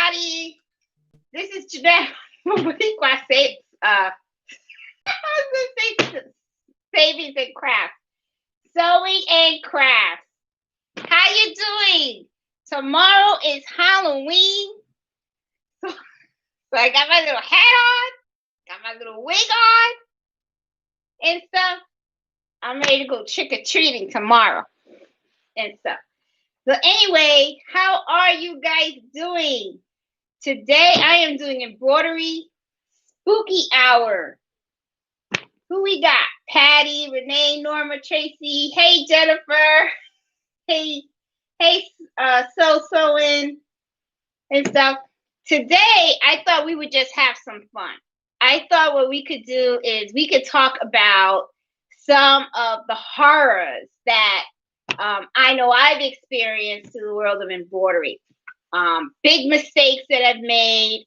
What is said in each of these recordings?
everybody. This is Jeanette from Boricua Savings and Crafts. Sewing and Crafts. How you doing? Tomorrow is Halloween. So I got my little hat on, got my little wig on and stuff. I'm ready to go trick-or-treating tomorrow and stuff. So anyway, how are you guys doing? Today I am doing embroidery spooky hour. Who we got? Patty, Renee, Norma, Tracy. Hey, Jennifer. Hey, sewing and stuff. Today I thought we would just have some fun. I thought what we could do is we could talk about some of the horrors that I know I've experienced in the world of embroidery. Big mistakes that I've made,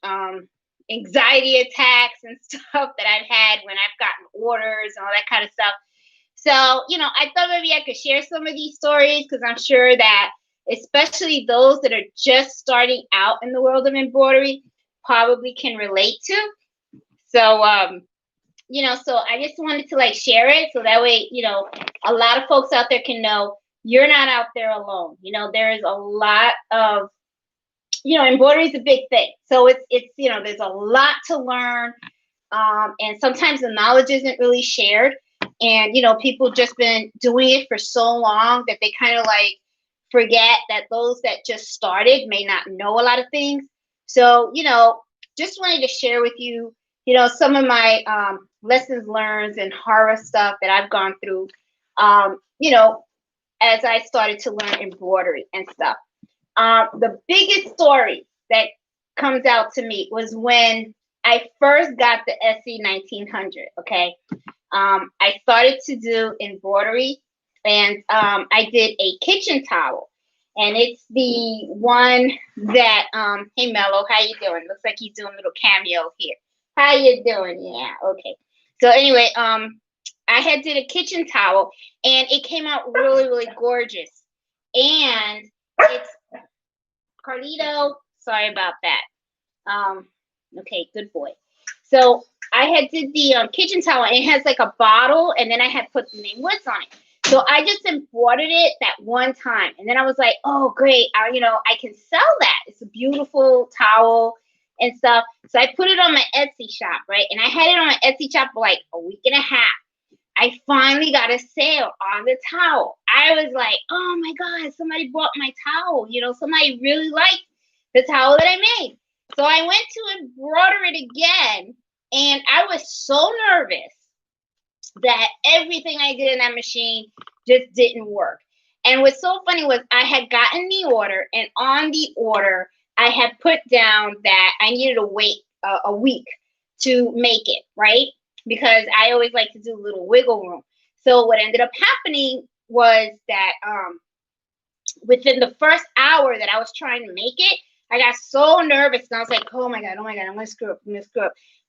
anxiety attacks and stuff that I've had when I've gotten orders and all that kind of stuff. So, I thought maybe I could share some of these stories because I'm sure that especially those that are just starting out in the world of embroidery probably can relate to. So, so I just wanted to share it so that way, a lot of folks out there can know you're not out there alone. There is a lot of, embroidery is a big thing. So it's there's a lot to learn. And sometimes the knowledge isn't really shared. And, people just been doing it for so long that they kind of forget that those that just started may not know a lot of things. So, just wanted to share with you, some of my lessons learned and horror stuff that I've gone through, as I started to learn embroidery and stuff. The biggest story that comes out to me was when I first got the SE 1900. Okay. I started to do embroidery and I did a kitchen towel. And it's the one that, hey, Mello, how you doing? Looks like he's doing a little cameo here. How you doing? Yeah, okay. So anyway, I had did a kitchen towel and it came out really, really gorgeous. And it's Carlito, sorry about that. Okay, good boy. So I had did the kitchen towel and it has a bottle and then I had put the name Woods on it. So I just embroidered it that one time. And then I was like, oh, great. I can sell that. It's a beautiful towel and stuff. So I put it on my Etsy shop, right? And I had it on my Etsy shop for a week and a half. I finally got a sale on the towel. I was like, oh my God, somebody bought my towel. Somebody really liked the towel that I made. So I went to embroider it again. And I was so nervous that everything I did in that machine just didn't work. And what's so funny was I had gotten the order, and on the order, I had put down that I needed to wait a week to make it, right? Because I always like to do a little wiggle room. So what ended up happening was that within the first hour that I was trying to make it, I got so nervous and I was like, oh my God, I'm gonna screw up, I'm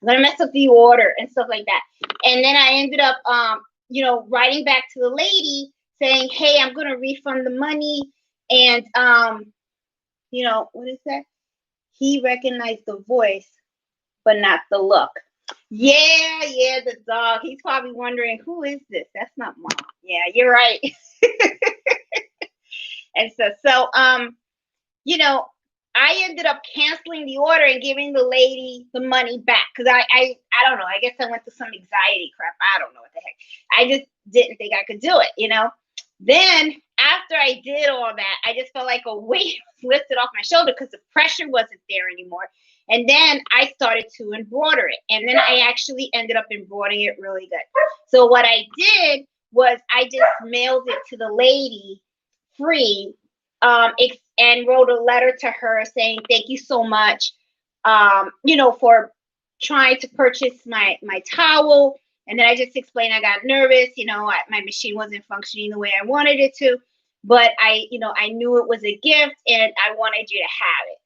gonna mess up the order and stuff like that. And then I ended up, writing back to the lady saying, hey, I'm gonna refund the money. And, what is that? He recognized the voice, but not the look. Yeah, the dog. He's probably wondering, who is this? That's not Mom. Yeah, you're right. And so, I ended up canceling the order and giving the lady the money back because I don't know. I guess I went through some anxiety crap. I don't know what the heck. I just didn't think I could do it, Then after I did all that, I just felt like a weight was lifted off my shoulder because the pressure wasn't there anymore. And then I started to embroider it. And then I actually ended up embroidering it really good. So what I did was I just mailed it to the lady free. And wrote a letter to her saying, thank you so much, for trying to purchase my towel. And then I just explained I got nervous, my machine wasn't functioning the way I wanted it to, but I knew it was a gift and I wanted you to have it.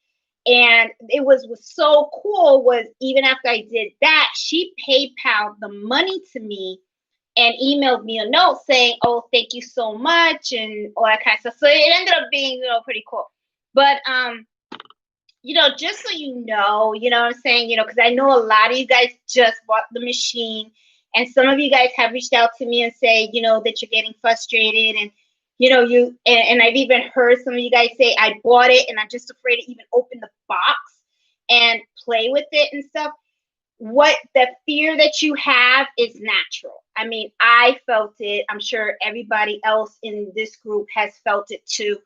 And it was so cool was even after I did that, she PayPal'd the money to me and emailed me a note saying, oh, thank you so much and all that kind of stuff. So it ended up being, pretty cool. But, just so you know what I'm saying, because I know a lot of you guys just bought the machine, and some of you guys have reached out to me and say, that you're getting frustrated, and and I've even heard some of you guys say, I bought it and I'm just afraid to even open the box and play with it and stuff. What the fear that you have is natural. I mean, I felt it. I'm sure everybody else in this group has felt it too.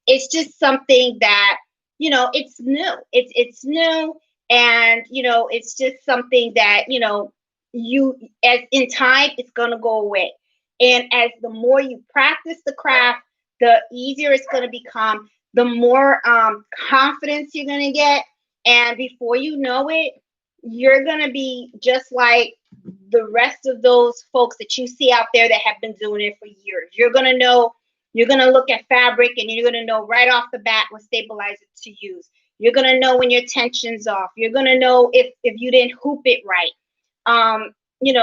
It's just something that, it's new. It's new, and it's just something that, you, as in time, it's gonna go away. And as the more you practice the craft, the easier it's gonna become, the more confidence you're gonna get. And before you know it, you're going to be just like the rest of those folks that you see out there that have been doing it for years. You're going to know, you're going to look at fabric and you're going to know right off the bat what stabilizer to use. You're going to know when your tension's off. You're going to know if you didn't hoop it right.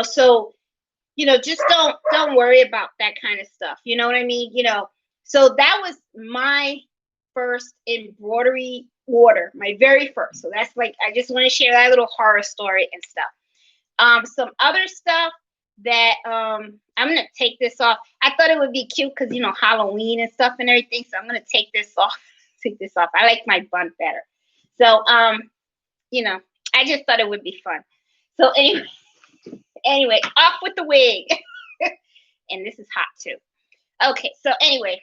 So, just don't worry about that kind of stuff. You know what I mean? So that was my first embroidery order, my very first. So that's like, I just want to share that little horror story and stuff. Some other stuff that I'm gonna take this off. I thought it would be cute because Halloween and stuff and everything. So I'm gonna take this off. I like my bun better. So I just thought it would be fun. So anyway, off with the wig. And this is hot too. Okay, so anyway,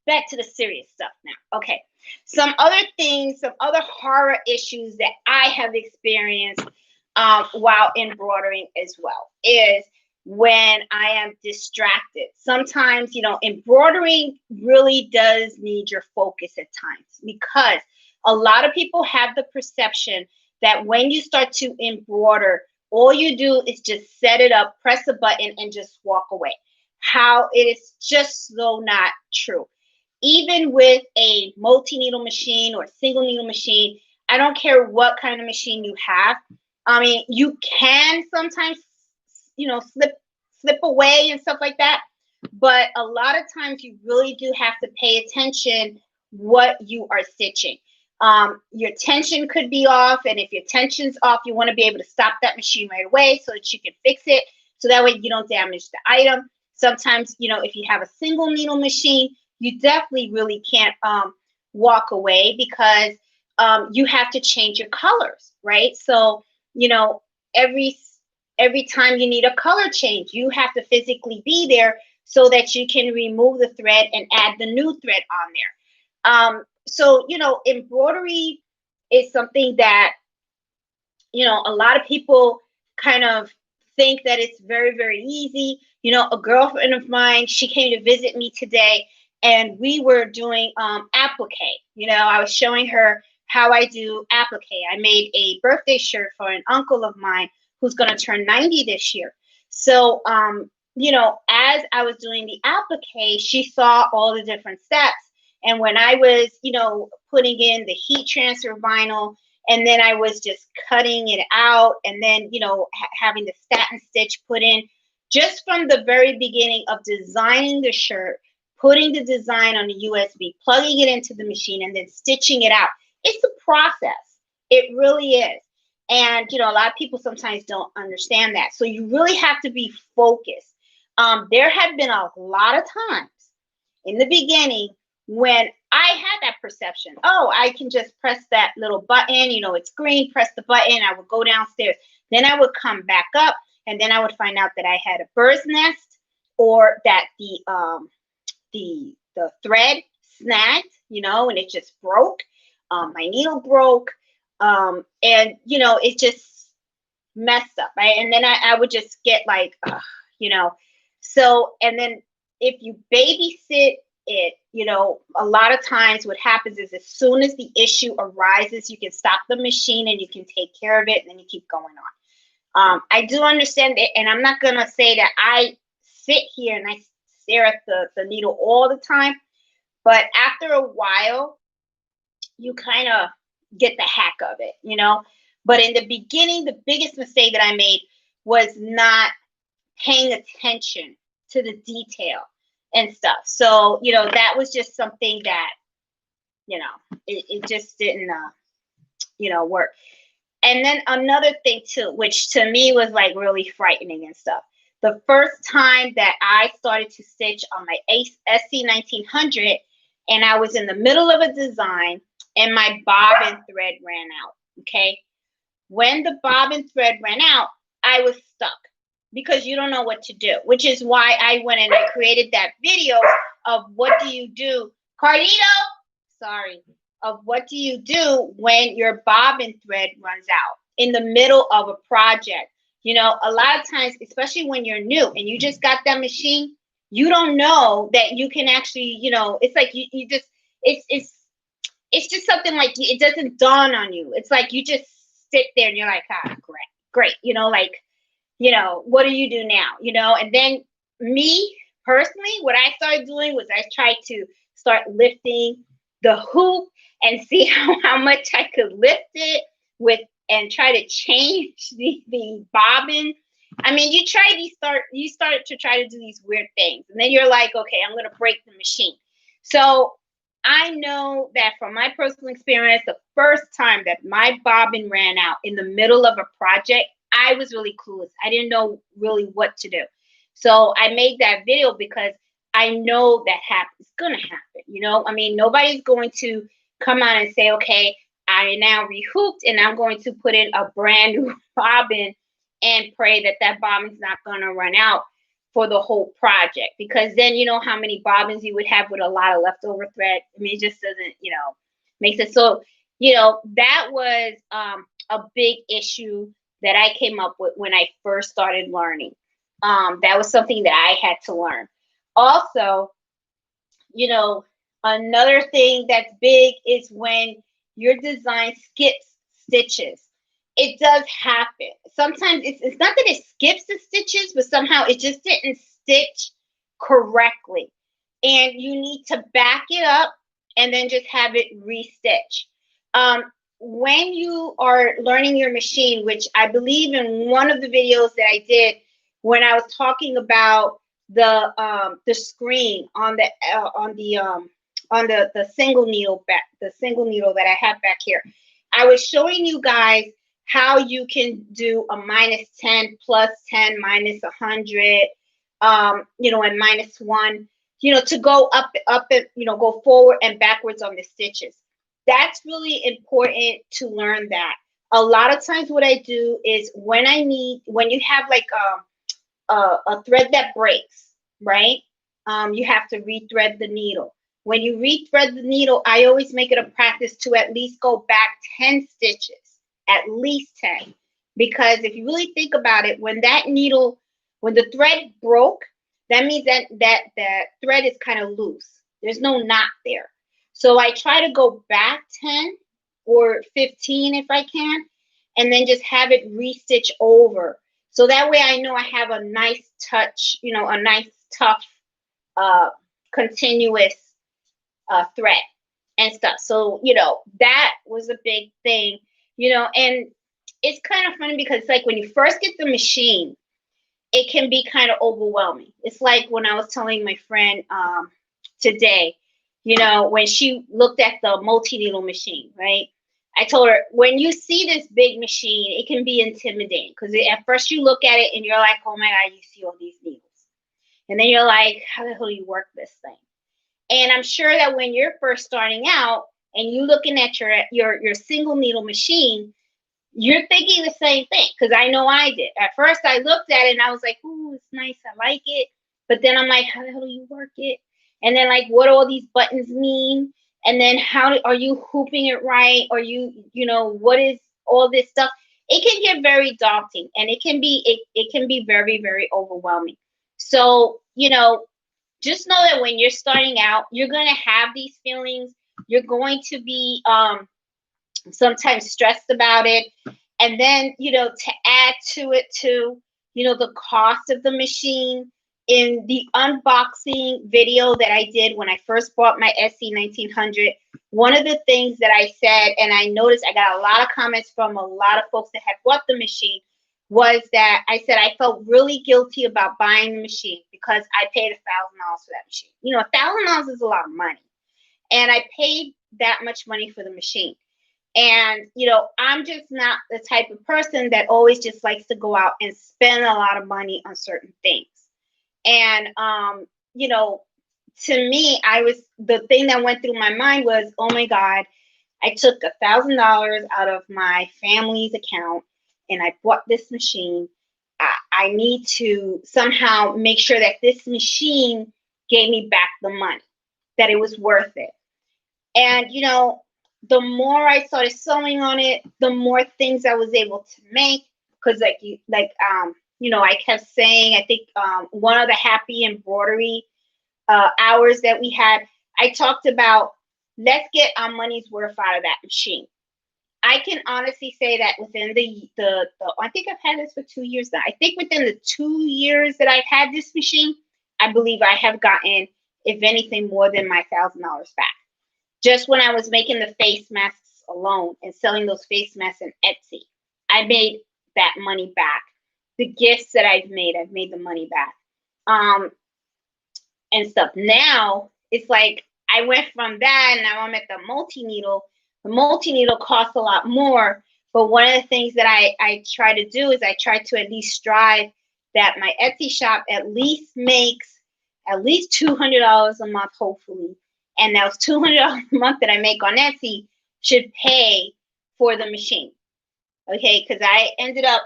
back to the serious stuff now. Okay. Some other things, some other horror issues that I have experienced while embroidering as well is when I am distracted. Sometimes, embroidering really does need your focus at times, because a lot of people have the perception that when you start to embroider, all you do is just set it up, press a button, and just walk away. How it is just so not true. Even with a multi-needle machine or single needle machine, I don't care what kind of machine you have. I mean, you can sometimes, slip away and stuff like that. But a lot of times you really do have to pay attention what you are stitching. Your tension could be off. And if your tension's off, you want to be able to stop that machine right away so that you can fix it. So that way you don't damage the item. Sometimes, if you have a single needle machine, you definitely really can't walk away, because you have to change your colors, right? So, every time you need a color change, you have to physically be there so that you can remove the thread and add the new thread on there. So, embroidery is something that, a lot of people kind of think that it's very, very easy. A girlfriend of mine, she came to visit me today, and we were doing applique. I was showing her how I do applique. I made a birthday shirt for an uncle of mine who's going to turn 90 this year. So, as I was doing the applique, she saw all the different steps. And when I was, putting in the heat transfer vinyl, and then I was just cutting it out, and then, having the satin stitch put in, just from the very beginning of designing the shirt, putting the design on the USB, plugging it into the machine, and then stitching it out. It's a process. It really is. And, a lot of people sometimes don't understand that. So you really have to be focused. There have been a lot of times in the beginning when I had that perception. Oh, I can just press that little button, it's green, press the button, I would go downstairs. Then I would come back up, and then I would find out that I had a bird's nest, or that the thread snagged, and it just broke. My needle broke, and it just messed up, right? And then I would just get like, so, and then if you babysit it, a lot of times what happens is, as soon as the issue arises, you can stop the machine and you can take care of it, and then you keep going on. I do understand it, and I'm not going to say that I sit here and I stare at the needle all the time, but after a while, you kind of get the hack of it, But in the beginning, the biggest mistake that I made was not paying attention to the detail and stuff. So, that was just something that, it just didn't work. And then another thing too, which to me was like really frightening and stuff. The first time that I started to stitch on my SC 1900, and I was in the middle of a design, and my bobbin thread ran out. Okay, when the bobbin thread ran out, I was stuck because you don't know what to do, which is why I went and I created that video of what do you do, Carlito? Sorry, of what do you do when your bobbin thread runs out in the middle of a project. A lot of times, especially when you're new and you just got that machine, you don't know that you can actually, it's like you just, it's just something like it doesn't dawn on you. It's like you just sit there and you're like, great. What do you do now? And then me personally, what I started doing was I tried to start lifting the hoop and see how much I could lift it with and try to change the bobbin. I mean, you start to try to do these weird things, and then you're like, okay, I'm gonna break the machine. So I know that from my personal experience, the first time that my bobbin ran out in the middle of a project, I was really clueless. I didn't know really what to do. So I made that video because I know that it's gonna happen. I mean, nobody's going to come out and say, okay, I now rehooped and I'm going to put in a brand new bobbin and pray that that bobbin's not gonna run out for the whole project, because then you know how many bobbins you would have with a lot of leftover thread. I mean, it just doesn't, makes it so, that was a big issue that I came up with when I first started learning. That was something that I had to learn. Also, another thing that's big is when your design skips stitches. It does happen. Sometimes it's not that it skips the stitches, but somehow it just didn't stitch correctly. And you need to back it up and then just have it restitch. When you are learning your machine, which I believe in one of the videos that I did when I was talking about the screen on the single needle that I have back here, I was showing you guys how you can do a -10, +10, -100, and -1, to go up and, go forward and backwards on the stitches. That's really important to learn that. A lot of times what I do is when you have like a thread that breaks, right? You have to rethread the needle. When you rethread the needle, I always make it a practice to at least go back 10 stitches. At least 10, because if you really think about it, when the thread broke, that means that thread is kind of loose. There's no knot there. So I try to go back 10 or 15 if I can, and then just have it restitch over. So that way I know I have a nice touch, a nice tough, continuous thread and stuff. So, that was a big thing. And it's kind of funny because it's like when you first get the machine, it can be kind of overwhelming. It's like when I was telling my friend today, when she looked at the multi-needle machine, right? I told her, when you see this big machine, it can be intimidating because at first you look at it and you're like, oh my God, you see all these needles. And then you're like, how the hell do you work this thing? And I'm sure that when you're first starting out, and you looking at your single needle machine, you're thinking the same thing, because I know I did. At first I looked at it and I was like, ooh, it's nice, I like it. But then I'm like, how the hell do you work it? And then like, what do all these buttons mean? And then are you hooping it right? Or what is all this stuff? It can get very daunting, and it can be very, very overwhelming. So, just know that when you're starting out, you're going to have these feelings. You're going to be sometimes stressed about it. And then, to add to it too, the cost of the machine. In the unboxing video that I did when I first bought my SC 1900, one of the things that I said, and I noticed I got a lot of comments from a lot of folks that had bought the machine, was that I said I felt really guilty about buying the machine because I paid $1,000 for that machine. $1,000 is a lot of money. And I paid that much money for the machine. And, you know, I'm just not the type of person that always just likes to go out and spend a lot of money on certain things. And, you know, to me, the thing that went through my mind was, oh my God, I took $1,000 out of my family's account and I bought this machine. I need to somehow make sure that this machine gave me back the money, that it was worth it. And, you know, the more I started sewing on it, the more things I was able to make. Because you know, I kept saying, I think one of the happy embroidery hours that we had, I talked about, let's get our money's worth out of that machine. I can honestly say that within the I think I've had this for 2 years now. I think within the 2 years that I've had this machine, I believe I have gotten, if anything, more than my $1,000 back. Just when I was making the face masks alone and selling those face masks on Etsy, I made that money back. The gifts that I've made the money back. And stuff. Now it's like I went from that, and now I'm at the multi-needle. The multi-needle costs a lot more, but one of the things that I try to do is I try to at least strive that my Etsy shop at least makes at least $200 a month, hopefully. And those $200 a month that I make on Etsy should pay for the machine. Okay, because I ended up,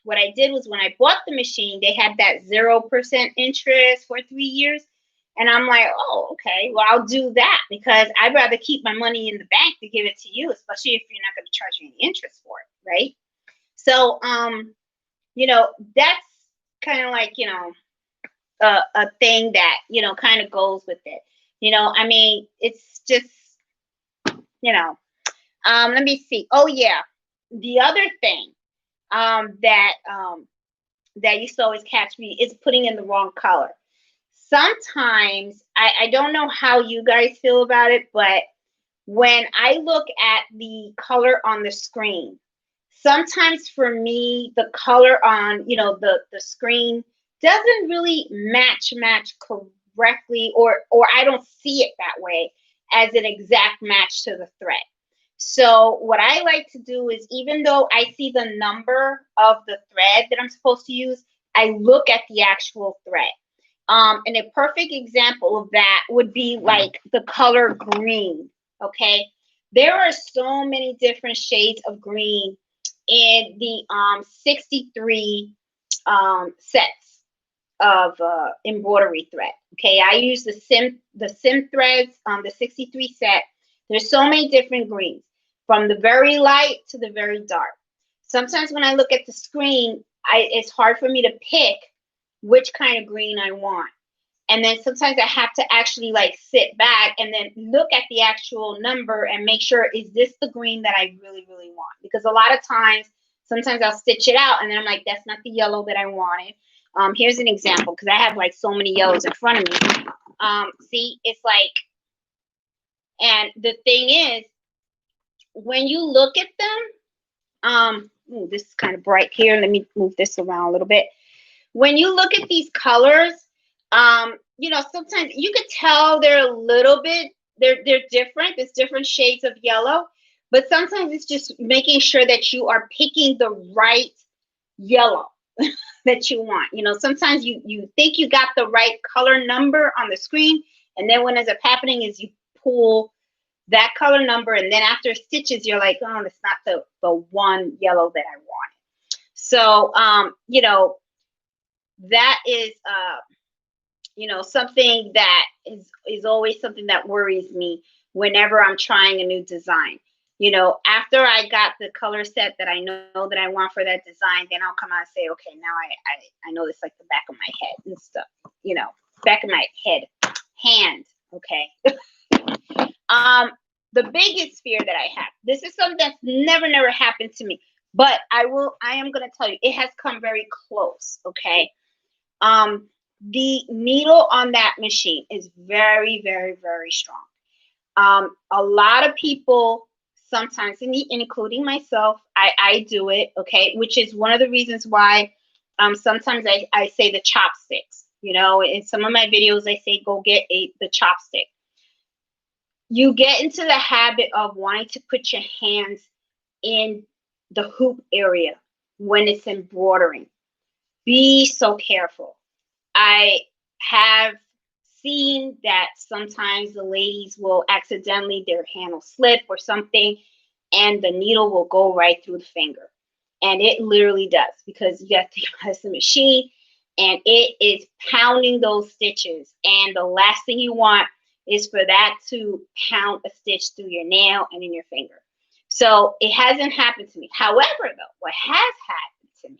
what I did was when I bought the machine, they had that 0% interest for 3 years. And I'm like, oh, okay, well, I'll do that because I'd rather keep my money in the bank to give it to you, especially if you're not going to charge me any interest for it, right? So, you know, that's kind of like, you know, a thing that, you know, kind of goes with it. You know, I mean, it's just, you know, let me see. Oh, yeah. The other thing that used to always catch me is putting in the wrong color. Sometimes I don't know how you guys feel about it, but when I look at the color on the screen, sometimes for me the color on, you know, the screen doesn't really match correctly, or I don't see it that way as an exact match to the thread. So what I like to do is, even though I see the number of the thread that I'm supposed to use, I look at the actual thread. And a perfect example of that would be like the color green. Okay, there are so many different shades of green in the 63 sets of embroidery thread. Okay, I use the sim threads on the 63 set. There's so many different greens, from the very light to the very dark. Sometimes when I look at the screen, it's hard for me to pick which kind of green I want. And then sometimes I have to actually like sit back and then look at the actual number and make sure, is this the green that I really, really want? Because a lot of times, sometimes I'll stitch it out and then I'm like, that's not the yellow that I wanted. Here's an example, because I have like so many yellows in front of me. See, it's like, and the thing is, when you look at them, ooh, this is kind of bright here. Let me move this around a little bit. When you look at these colors, you know, sometimes you could tell they're a little bit, they're different. There's different shades of yellow, but sometimes it's just making sure that you are picking the right yellow that you want. You know, sometimes you think you got the right color number on the screen, and then what ends up happening is you pull that color number, and then after stitches, you're like, oh, it's not the one yellow that I wanted. So, you know, that is, you know, something that is always something that worries me whenever I'm trying a new design. You know, after I got the color set that I know that I want for that design, then I'll come out and say, okay, now I know it's like the back of my head and stuff, you know, back of my hand. Okay. The biggest fear that I have, this is something that's never happened to me, but I am going to tell you, it has come very close. Okay. The needle on that machine is very strong. A lot of people sometimes, including myself, I do it, okay, which is one of the reasons why sometimes I say the chopsticks. You know, in some of my videos, I say go get the chopstick. you get into the habit of wanting to put your hands in the hoop area when it's embroidering. Be so careful. I have seen that sometimes the ladies will accidentally, their hand will slip or something, and the needle will go right through the finger. And it literally does, because you have to use the machine and it is pounding those stitches. And the last thing you want is for that to pound a stitch through your nail and in your finger. So it hasn't happened to me. However, though, what has happened to me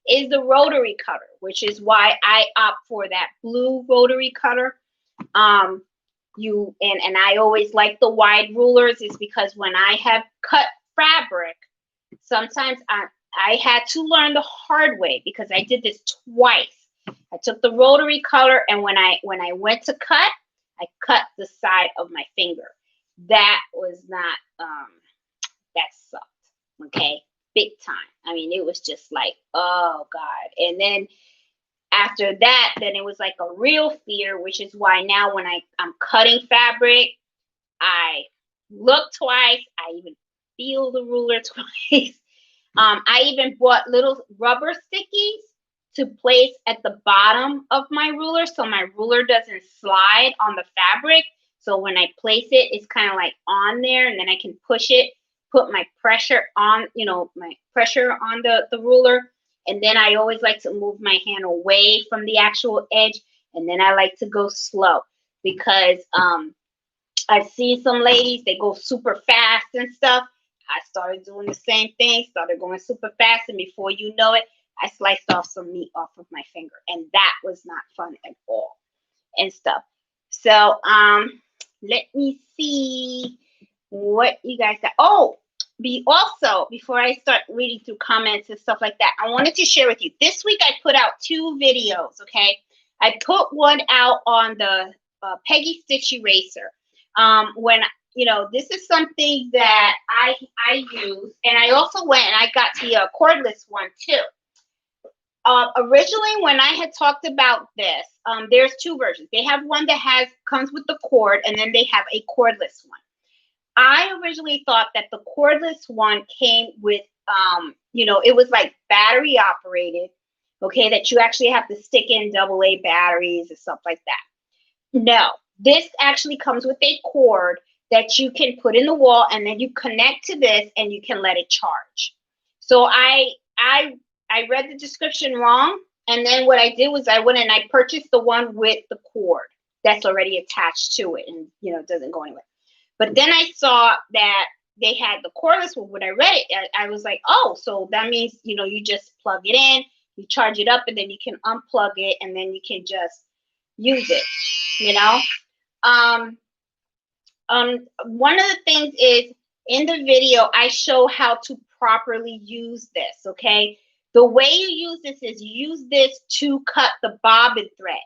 is the rotary cutter, which is why I opt for that blue rotary cutter. And I always like the wide rulers, is because when I have cut fabric, sometimes I had to learn the hard way, because I did this twice. I took the rotary cutter, and when I went to cut, I cut the side of my finger. That was not that sucked. Okay, big time. I mean, it was just like, oh God. And then after that, then it was like a real fear, which is why now when I'm cutting fabric, I look twice. I even feel the ruler twice. I even bought little rubber stickies to place at the bottom of my ruler, so my ruler doesn't slide on the fabric. So when I place it, it's kind of like on there, and then I can push it, put my pressure on, my pressure on the ruler. And then I always like to move my hand away from the actual edge. And then I like to go slow, because I see some ladies, they go super fast and stuff. I started doing the same thing, started going super fast. And before you know it, I sliced off some meat off of my finger. And that was not fun at all and stuff. So let me see what you guys got. Oh, also, before I start reading through comments and stuff like that, I wanted to share with you. This week I put out 2 videos, okay? I put one out on the Peggy Stitch Eraser. This is something that I use, and I also went and I got the cordless one too. Originally, when I had talked about this, there's 2 versions. They have one that comes with the cord, and then they have a cordless one. I originally thought that the cordless one came with, it was like battery operated, okay, that you actually have to stick in AA batteries and stuff like that. No, this actually comes with a cord that you can put in the wall, and then you connect to this and you can let it charge. So I read the description wrong, and then what I did was I went and I purchased the one with the cord that's already attached to it, and it doesn't go anywhere. But then I saw that they had the cordless one. When I read it, I was like, oh, so that means, you just plug it in, you charge it up, and then you can unplug it, and then you can just use it, One of the things is, in the video, I show how to properly use this, okay? The way you use this is you use this to cut the bobbin thread.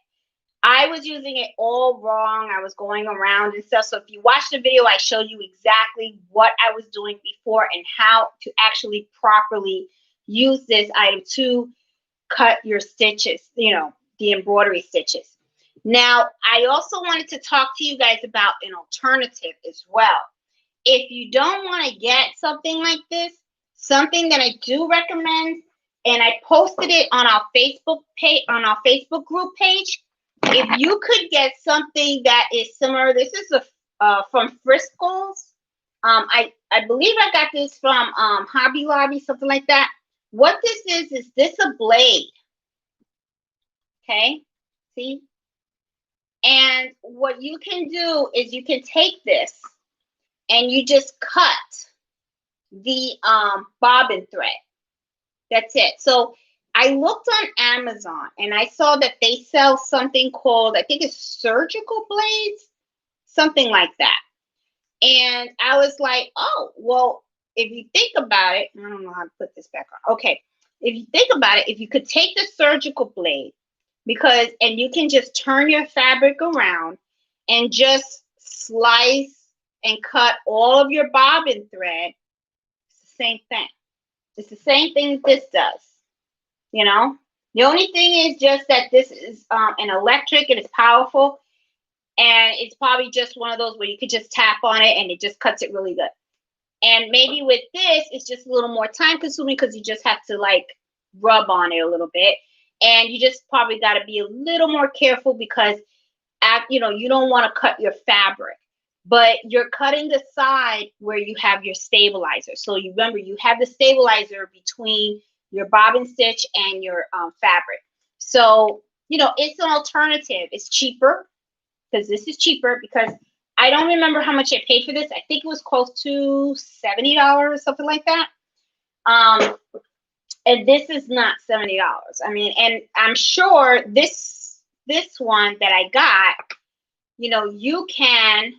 I was using it all wrong. I was going around and stuff. So if you watch the video, I show you exactly what I was doing before and how to actually properly use this item to cut your stitches, the embroidery stitches. Now, I also wanted to talk to you guys about an alternative as well. If you don't want to get something like this, something that I do recommend, and I posted it on our Facebook page, on our Facebook group page. If you could get something that is similar, this is from Frisco's. I believe I got this from Hobby Lobby, something like that. What this is this a blade? Okay, see? And what you can do is you can take this and you just cut the bobbin thread. That's it. So I looked on Amazon and I saw that they sell something called, I think it's surgical blades, something like that. And I was like, oh, well, if you think about it, I don't know how to put this back on. Okay. If you think about it, if you could take the surgical blade, and you can just turn your fabric around and just slice and cut all of your bobbin thread, it's the same thing. It's the same thing this does. The only thing is just that this is an electric and it's powerful. And it's probably just one of those where you could just tap on it and it just cuts it really good. And maybe with this, it's just a little more time consuming because you just have to like rub on it a little bit. And you just probably got to be a little more careful because, you know, you don't want to cut your fabric, but you're cutting the side where you have your stabilizer. So you remember, you have the stabilizer between your bobbin stitch and your fabric. So, you know, it's an alternative. It's cheaper because this is cheaper because I don't remember how much I paid for this. I think it was close to $70 or something like that. And this is not $70. I mean, and I'm sure this one that I got, you know, you can,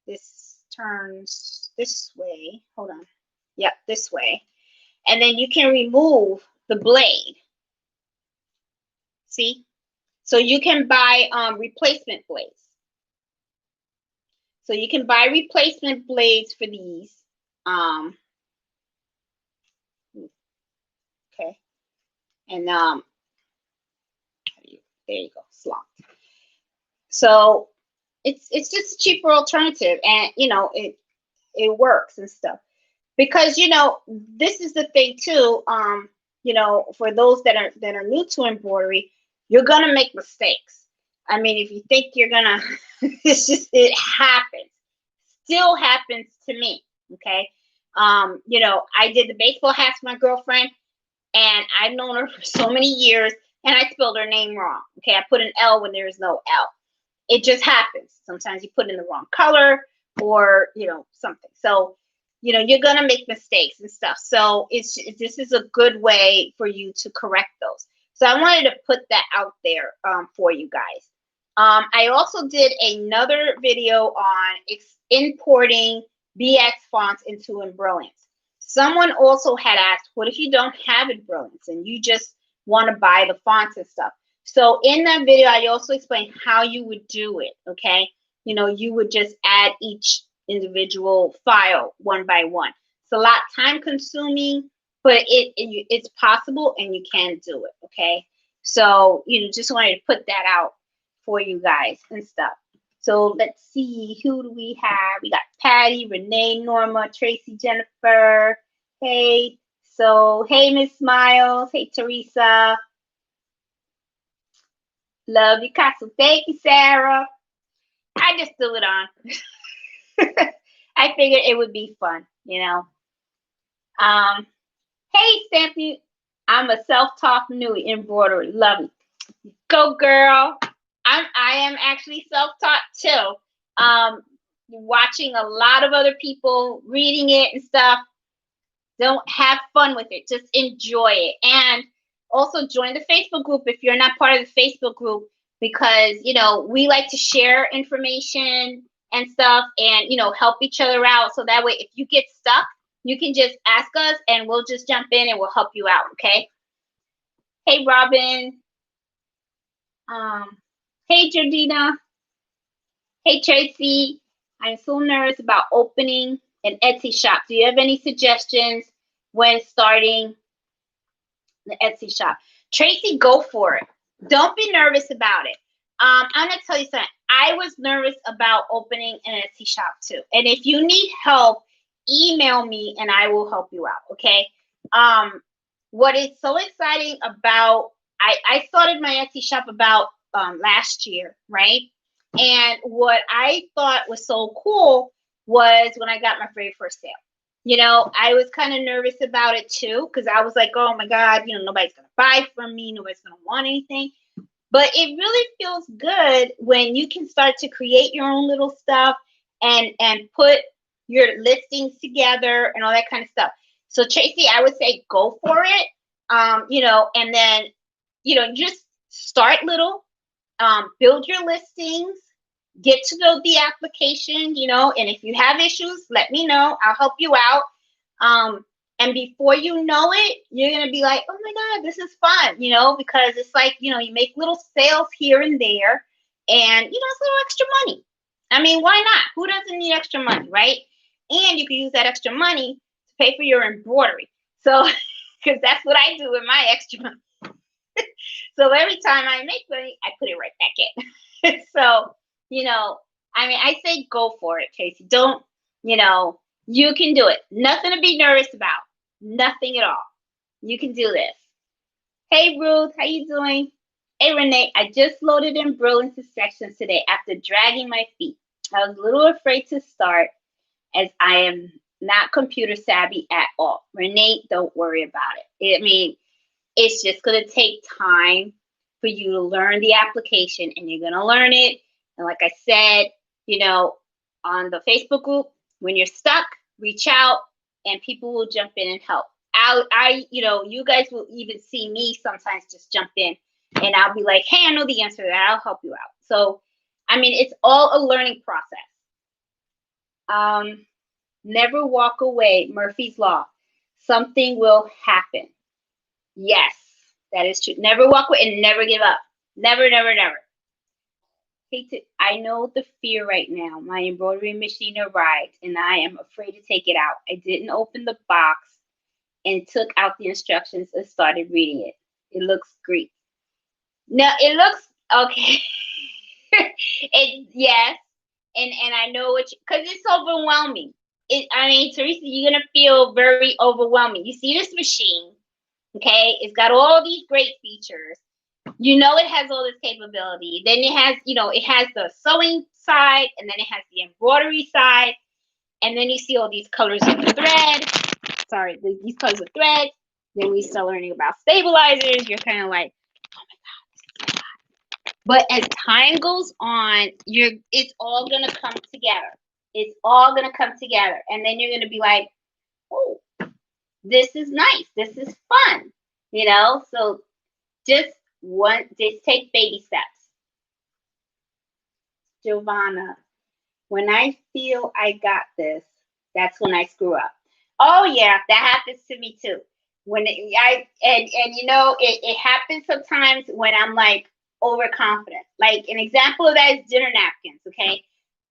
this turns this way. Hold on. Yep, this way. And then you can remove the blade. See? So you can buy replacement blades. So you can buy replacement blades for these. Okay. And there you go, slot. So it's just a cheaper alternative, and you know it works and stuff. Because you know, this is the thing too. You know, for those that are new to embroidery, you're gonna make mistakes. I mean, if you think you're gonna, it happens. Still happens to me. Okay. You know, I did the baseball hats for my girlfriend, and I've known her for so many years, and I spelled her name wrong. Okay, I put an L when there is no L. It just happens. Sometimes you put in the wrong color, or you know, something. So, you know, you're gonna make mistakes and stuff. So this is a good way for you to correct those. So I wanted to put that out there for you guys. I also did another video on importing BX fonts into Brilliance. Someone also had asked, what if you don't have Brilliance and you just want to buy the fonts and stuff? So in that video, I also explained how you would do it, okay? You know, you would just add each individual file one by one. It's a lot time consuming, but it's possible and you can do it, okay? So, you know, just wanted to put that out for you guys and stuff. So let's see, who do we have? We got Patty, Renee, Norma, Tracy, Jennifer. Hey, so hey, Miss Smiles. Hey, Teresa. Love you, Castle. Thank you, Sarah. I just threw it on. I figured it would be fun, you know. Hey, Stampy. I'm a self-taught newbie embroidery. Love it. Go, girl. I am actually self-taught too. Watching a lot of other people, reading it and stuff. Don't have fun with it. Just enjoy it. And also join the Facebook group if you're not part of the Facebook group, because, you know, we like to share information and stuff and, you know, help each other out. So that way, if you get stuck, you can just ask us and we'll just jump in and we'll help you out. Okay. Hey, Robin. Hey, Jordina. Hey, Tracy. I'm so nervous about opening an Etsy shop. Do you have any suggestions when starting the Etsy shop? Tracy, go for it. Don't be nervous about it. I'm going to tell you something. I was nervous about opening an Etsy shop too. And if you need help, email me and I will help you out. Okay. What is so exciting about, I started my Etsy shop about last year, right? And what I thought was so cool was when I got my very first sale. You know, I was kind of nervous about it too, because I was like, oh my God, you know, nobody's going to buy from me. Nobody's going to want anything. But it really feels good when you can start to create your own little stuff and put your listings together and all that kind of stuff. So Tracy, I would say go for it. You know, and then, you know, just start little, build your listings, get to know the application, you know, and if you have issues, let me know. I'll help you out. And before you know it, you're going to be like, oh my God, this is fun, you know, because it's like, you know, you make little sales here and there and, you know, it's a little extra money. I mean, why not? Who doesn't need extra money, right? And you can use that extra money to pay for your embroidery. So, because that's what I do with my extra money. So every time I make money, I put it right back in. So you know, I mean, I say go for it, Casey. Don't, you know, you can do it. Nothing to be nervous about. Nothing at all. You can do this. Hey, Ruth, how you doing? Hey, Renee, I just loaded in Brilliance sections today after dragging my feet. I was a little afraid to start as I am not computer savvy at all. Renee, don't worry about it. I mean, it's just going to take time for you to learn the application, and you're going to learn it. And like I said, you know, on the Facebook group, when you're stuck, reach out and people will jump in and help. You know, you guys will even see me sometimes just jump in and I'll be like, hey, I know the answer to that. I'll help you out. So, I mean, it's all a learning process. Never walk away. Murphy's Law. Something will happen. Yes, that is true. Never walk away and never give up. Never, never, never. I know the fear right now. My embroidery machine arrived and I am afraid to take it out. I didn't open the box and took out the instructions and started reading it. It looks great. No, it looks okay. Yes, and I know because it's overwhelming. I mean, Teresa, you're gonna feel very overwhelming. You see this machine, okay? It's got all these great features. You know, it has all this capability. Then it has, you know, it has the sewing side, and then it has the embroidery side, and then you see all these colors of the thread. Sorry, these colors of thread. Then we start learning about stabilizers. You're kind of like, oh my God. But as time goes on, it's all gonna come together. It's all gonna come together, and then you're gonna be like, oh, this is nice. This is fun, you know. So just take baby steps. Giovanna, when I feel I got this, that's when I screw up. Oh yeah, that happens to me too. When you know, it happens sometimes when I'm like overconfident. Like an example of that is dinner napkins. Okay,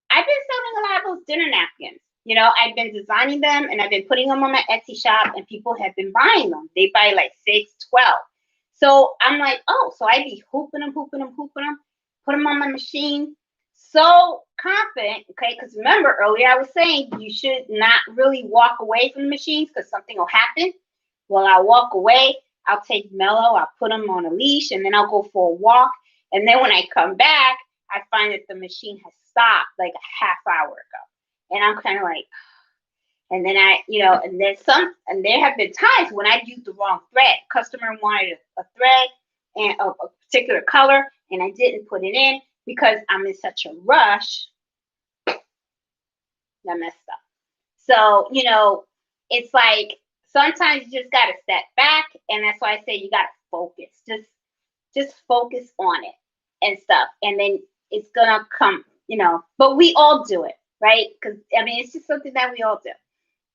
I've been selling a lot of those dinner napkins. You know, I've been designing them and I've been putting them on my Etsy shop, and people have been buying them. They buy like 6, 12. So I'm like, oh, so I be hooping them, put them on my machine. So confident, okay? Because remember earlier I was saying you should not really walk away from the machines because something will happen. Well, I'll walk away. I'll take Mellow. I'll put him on a leash, and then I'll go for a walk. And then when I come back, I find that the machine has stopped like a half hour ago, and I'm kind of like. And then and there have been times when I've used the wrong thread. Customer wanted a thread and a particular color, and I didn't put it in because I'm in such a rush. I messed up. So, you know, it's like sometimes you just gotta step back, and that's why I say you gotta focus. Just focus on it and stuff, and then it's gonna come. You know, but we all do it, right? Because I mean, it's just something that we all do.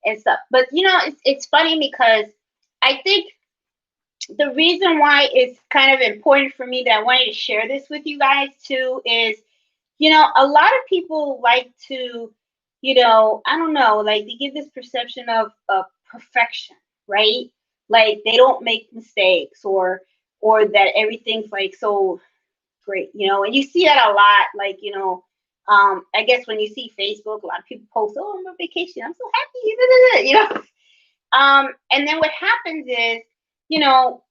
And stuff. But you know, it's funny because I think the reason why it's kind of important for me that I wanted to share this with you guys too is, you know, a lot of people like to, you know, I don't know, like they give this perception of perfection, right? Like they don't make mistakes or that everything's like so great, you know, and you see that a lot, like, you know, I guess when you see Facebook, a lot of people post, oh, I'm on vacation, I'm so happy, you know. And then what happens is, you know,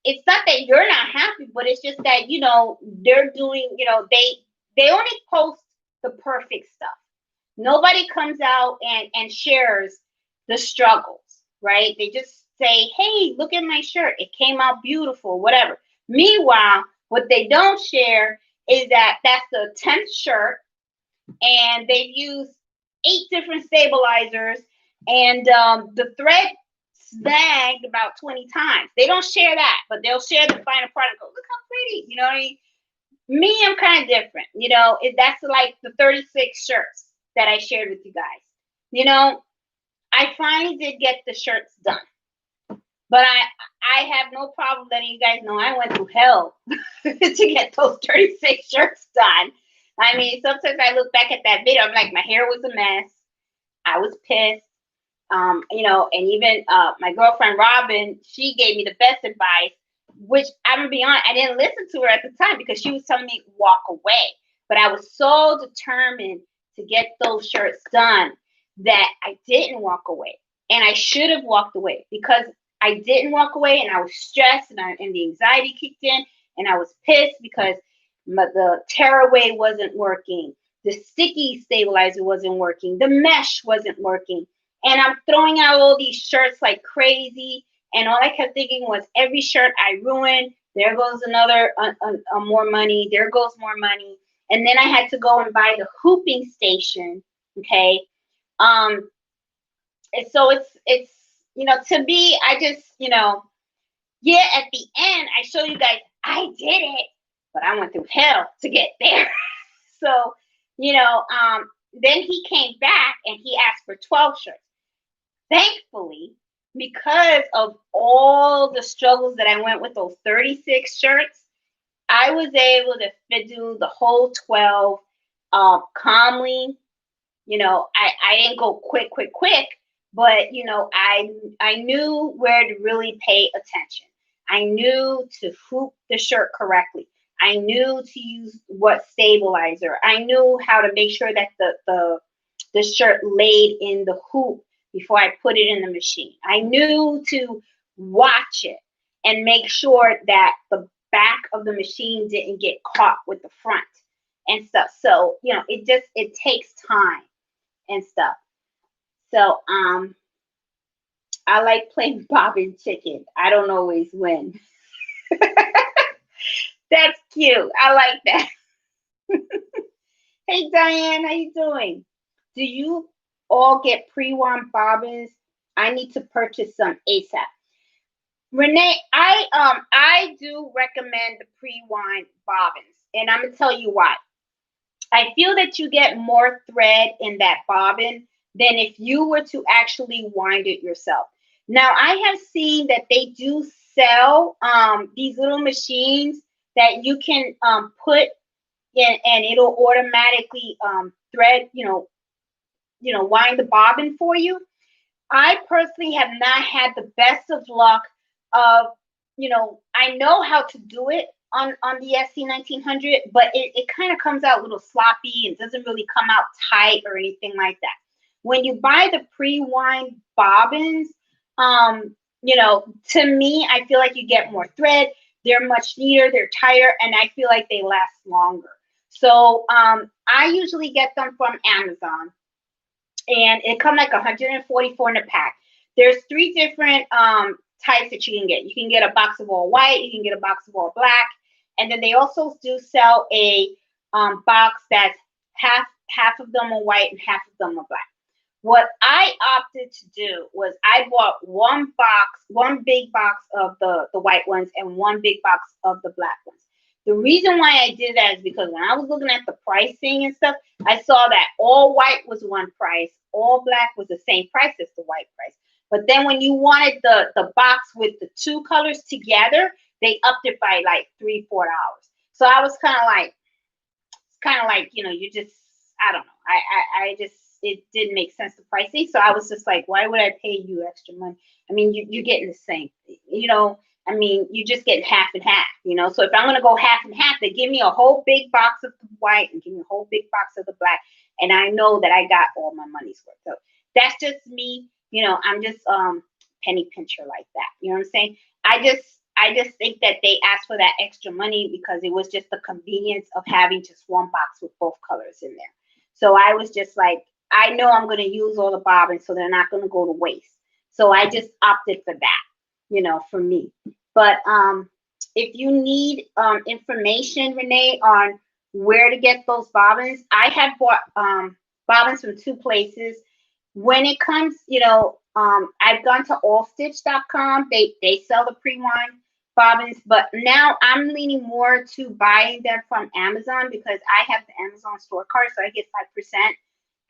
it's not that you're not happy, but it's just that, you know, they're doing, you know, they only post the perfect stuff. Nobody comes out and shares the struggles, right? They just say, hey, look at my shirt. It came out beautiful, whatever. Meanwhile, what they don't share is that that's the 10th shirt, and they've used 8 different stabilizers, and the thread snagged about 20 times. They don't share that, but they'll share the final product. Go, look how pretty, you know what I mean? Me, I'm kind of different, you know. That's like the 36 shirts that I shared with you guys. You know, I finally did get the shirts done, but I have no problem letting you guys know I went through hell to get those 36 shirts done. I mean, sometimes I look back at that video, I'm like, my hair was a mess. I was pissed. You know, and even my girlfriend Robin, she gave me the best advice, which I'm gonna be honest, I didn't listen to her at the time because she was telling me walk away. But I was so determined to get those shirts done that I didn't walk away. And I should have walked away because I didn't walk away and I was stressed and the anxiety kicked in and I was pissed because the tearaway wasn't working. The sticky stabilizer wasn't working. The mesh wasn't working. And I'm throwing out all these shirts like crazy. And all I kept thinking was every shirt I ruined, there goes another more money. There goes more money. And then I had to go and buy the hooping station. Okay. And so it's to me, I just yeah, at the end I show you guys I did it, but I went through hell to get there. So then he came back and he asked for 12 shirts. Thankfully, because of all the struggles that I went with those 36 shirts, I was able to do the whole 12 calmly. I didn't go quick, but I knew where to really pay attention. I knew to hoop the shirt correctly. I knew to use what stabilizer. I knew how to make sure that the shirt laid in the hoop before I put it in the machine. I knew to watch it and make sure that the back of the machine didn't get caught with the front and stuff. So, it takes time and stuff. So, I like playing bobbin chicken. I don't always win. That's cute. I like that. Hey, Diane, how you doing? Do you all get pre-wound bobbins? I need to purchase some ASAP. Renee, I do recommend the pre-wind bobbins, and I'm gonna tell you why. I feel that you get more thread in that bobbin than if you were to actually wind it yourself. Now, I have seen that they do sell these little machines that you can put in, and it'll automatically thread, wind the bobbin for you. I personally have not had the best of luck of, I know how to do it on the SC1900, but it kind of comes out a little sloppy and doesn't really come out tight or anything like that. When you buy the pre-wind bobbins, to me, I feel like you get more thread. They're much neater, they're tighter, and I feel like they last longer. So I usually get them from Amazon, and it comes like 144 in a pack. There's 3 different types that you can get. You can get a box of all white, you can get a box of all black, and then they also do sell a box that's half of them are white and half of them are black. What I opted to do was I bought one big box of the white ones and one big box of the black ones. The reason why I did that is because when I was looking at the pricing and stuff, I saw that all white was one price, all black was the same price as the white price. But then when you wanted the box with the 2 colors together, they upped it by like $3-4. So I was kind of like, you just, I don't know. I just, it didn't make sense to pricing. So I was just like, why would I pay you extra money? I mean, you're getting the same, you just get half and half, So if I'm going to go half and half, they give me a whole big box of the white and give me a whole big box of the black. And I know that I got all my money's worth. So that's just me. I'm just penny pincher like that. You know what I'm saying? I just think that they asked for that extra money because it was just the convenience of having just one box with both colors in there. So I was just like, I know I'm going to use all the bobbins, so they're not going to go to waste. So I just opted for that, for me. But if you need information, Renee, on where to get those bobbins, I have bought bobbins from 2 places. When it comes, I've gone to allstitch.com. They sell the pre-wind bobbins, but now I'm leaning more to buying them from Amazon because I have the Amazon store card, so I get 5%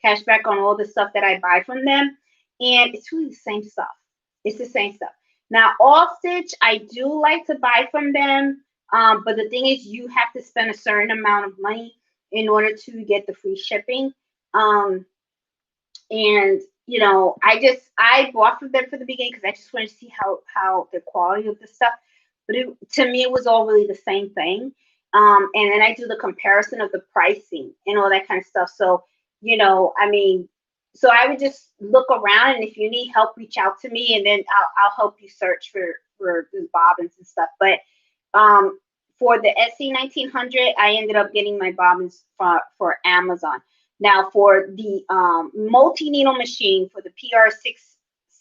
cash back on all the stuff that I buy from them. And it's really the same stuff. It's the same stuff. Now, All Stitch, I do like to buy from them, but the thing is, you have to spend a certain amount of money in order to get the free shipping. And I bought from them for the beginning because I just wanted to see how the quality of the stuff. But to me, it was all really the same thing. And then I do the comparison of the pricing and all that kind of stuff. So, you know, I mean, so I would just look around, and if you need help, reach out to me, and then I'll help you search for the bobbins and stuff. But for the SC 1900, I ended up getting my bobbins for Amazon. Now for the multi needle machine for the PR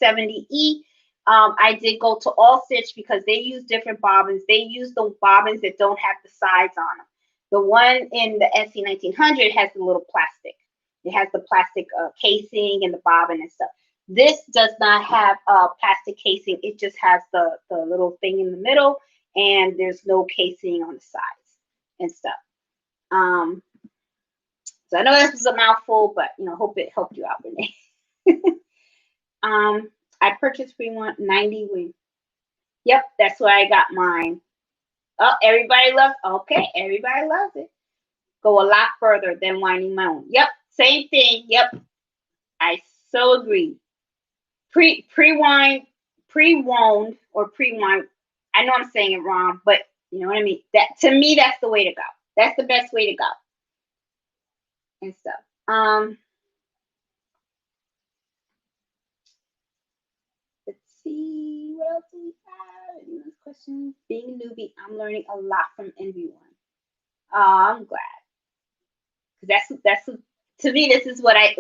670E. I did go to All Stitch because they use different bobbins. They use the bobbins that don't have the sides on them. The one in the SC 1900 has the little plastic. It has the plastic casing and the bobbin and stuff. This does not have plastic casing. It just has the little thing in the middle, and there's no casing on the sides and stuff. So I know this is a mouthful, but you know, hope it helped you out, Renee. I purchased free one 90 wing. Yep, that's where I got mine. Oh, everybody loves. Okay, everybody loves it. Go a lot further than winding my own. Yep, same thing. Yep, I so agree. Pre-wound or pre-wind. I know I'm saying it wrong, but you know what I mean. That to me, that's the way to go. That's the best way to go. And stuff. Let's see what else do we have. Any questions? Being a newbie, I'm learning a lot from everyone. I'm glad, because that's to me, this is what I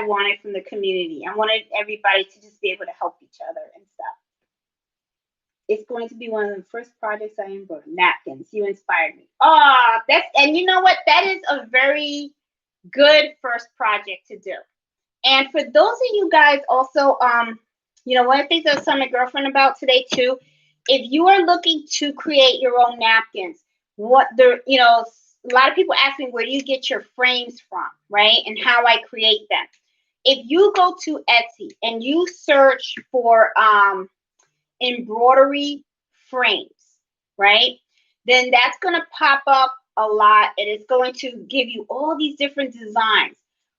wanted from the community. I wanted everybody to just be able to help each other and stuff. It's going to be one of the first projects I embroidered. Napkins. You inspired me. Oh, and you know what? That is a very good first project to do. And for those of you guys also, you know, one of the things I was telling my girlfriend about today too, if you are looking to create your own napkins, you know, a lot of people ask me, where do you get your frames from, right? And how I create them. If you go to Etsy and you search for embroidery frames, right? Then that's going to pop up a lot, and it's going to give you all these different designs.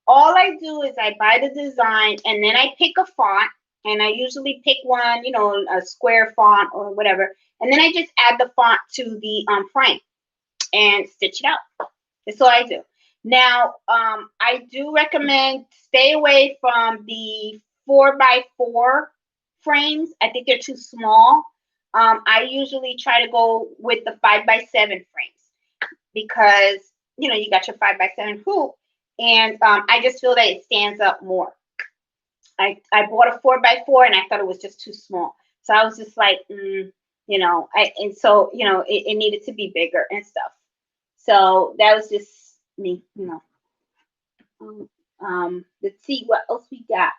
All I do is I buy the design, and then I pick a font, and I usually pick one, you know, a square font or whatever, and then I just add the font to the frame and stitch it out. That's all I do. Now, I do recommend stay away from the 4x4 frames. I think they're too small. I usually try to go with the 5x7 frames because, you know, you got your 5x7 hoop, and I just feel that it stands up more. I bought a 4x4 and I thought it was just too small. So I was just like, you know, so, you know, it needed to be bigger and stuff. So that was just me, you know. Let's see what else we got.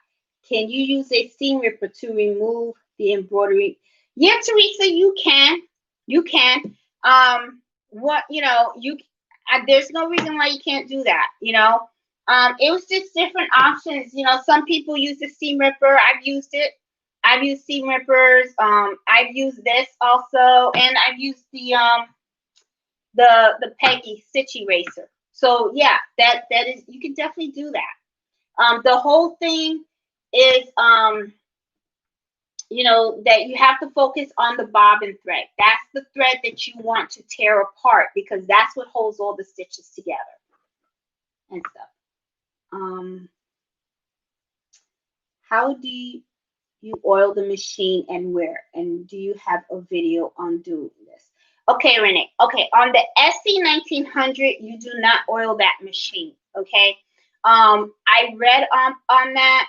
Can you use a seam ripper to remove the embroidery? Yeah, Teresa, you can. You can. What, you know, there's no reason why you can't do that, you know. It was just different options. You know, some people use the seam ripper. I've used it. I've used seam rippers. I've used this also, and I've used the Peggy stitch eraser. So yeah, that is, you can definitely do that. The whole thing is you know, that you have to focus on the bobbin thread. That's the thread that you want to tear apart, because that's what holds all the stitches together and stuff. How do you oil the machine and where? And do you have a video on doing this? Okay, Renee. Okay, on the SC 1900, you do not oil that machine. Okay, I read on that,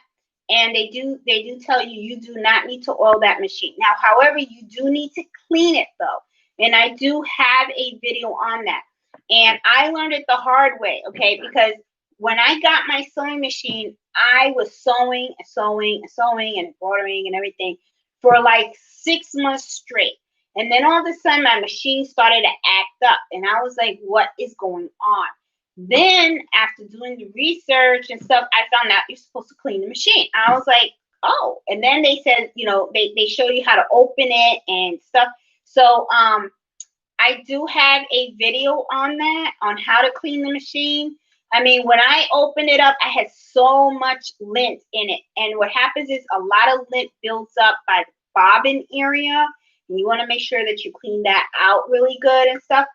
and they do tell you do not need to oil that machine. Now, however, you do need to clean it though, and I do have a video on that. And I learned it the hard way, okay? Because when I got my sewing machine, I was sewing and embroidering and everything for like 6 months straight. And then all of a sudden, my machine started to act up, and I was like, what is going on? Then after doing the research and stuff, I found out you're supposed to clean the machine. I was like, oh. And then they said, you know, they show you how to open it and stuff. So I do have a video on that, on how to clean the machine. I mean, when I opened it up, I had so much lint in it. And what happens is a lot of lint builds up by the bobbin area. And you want to make sure that you clean that out really good and stuff.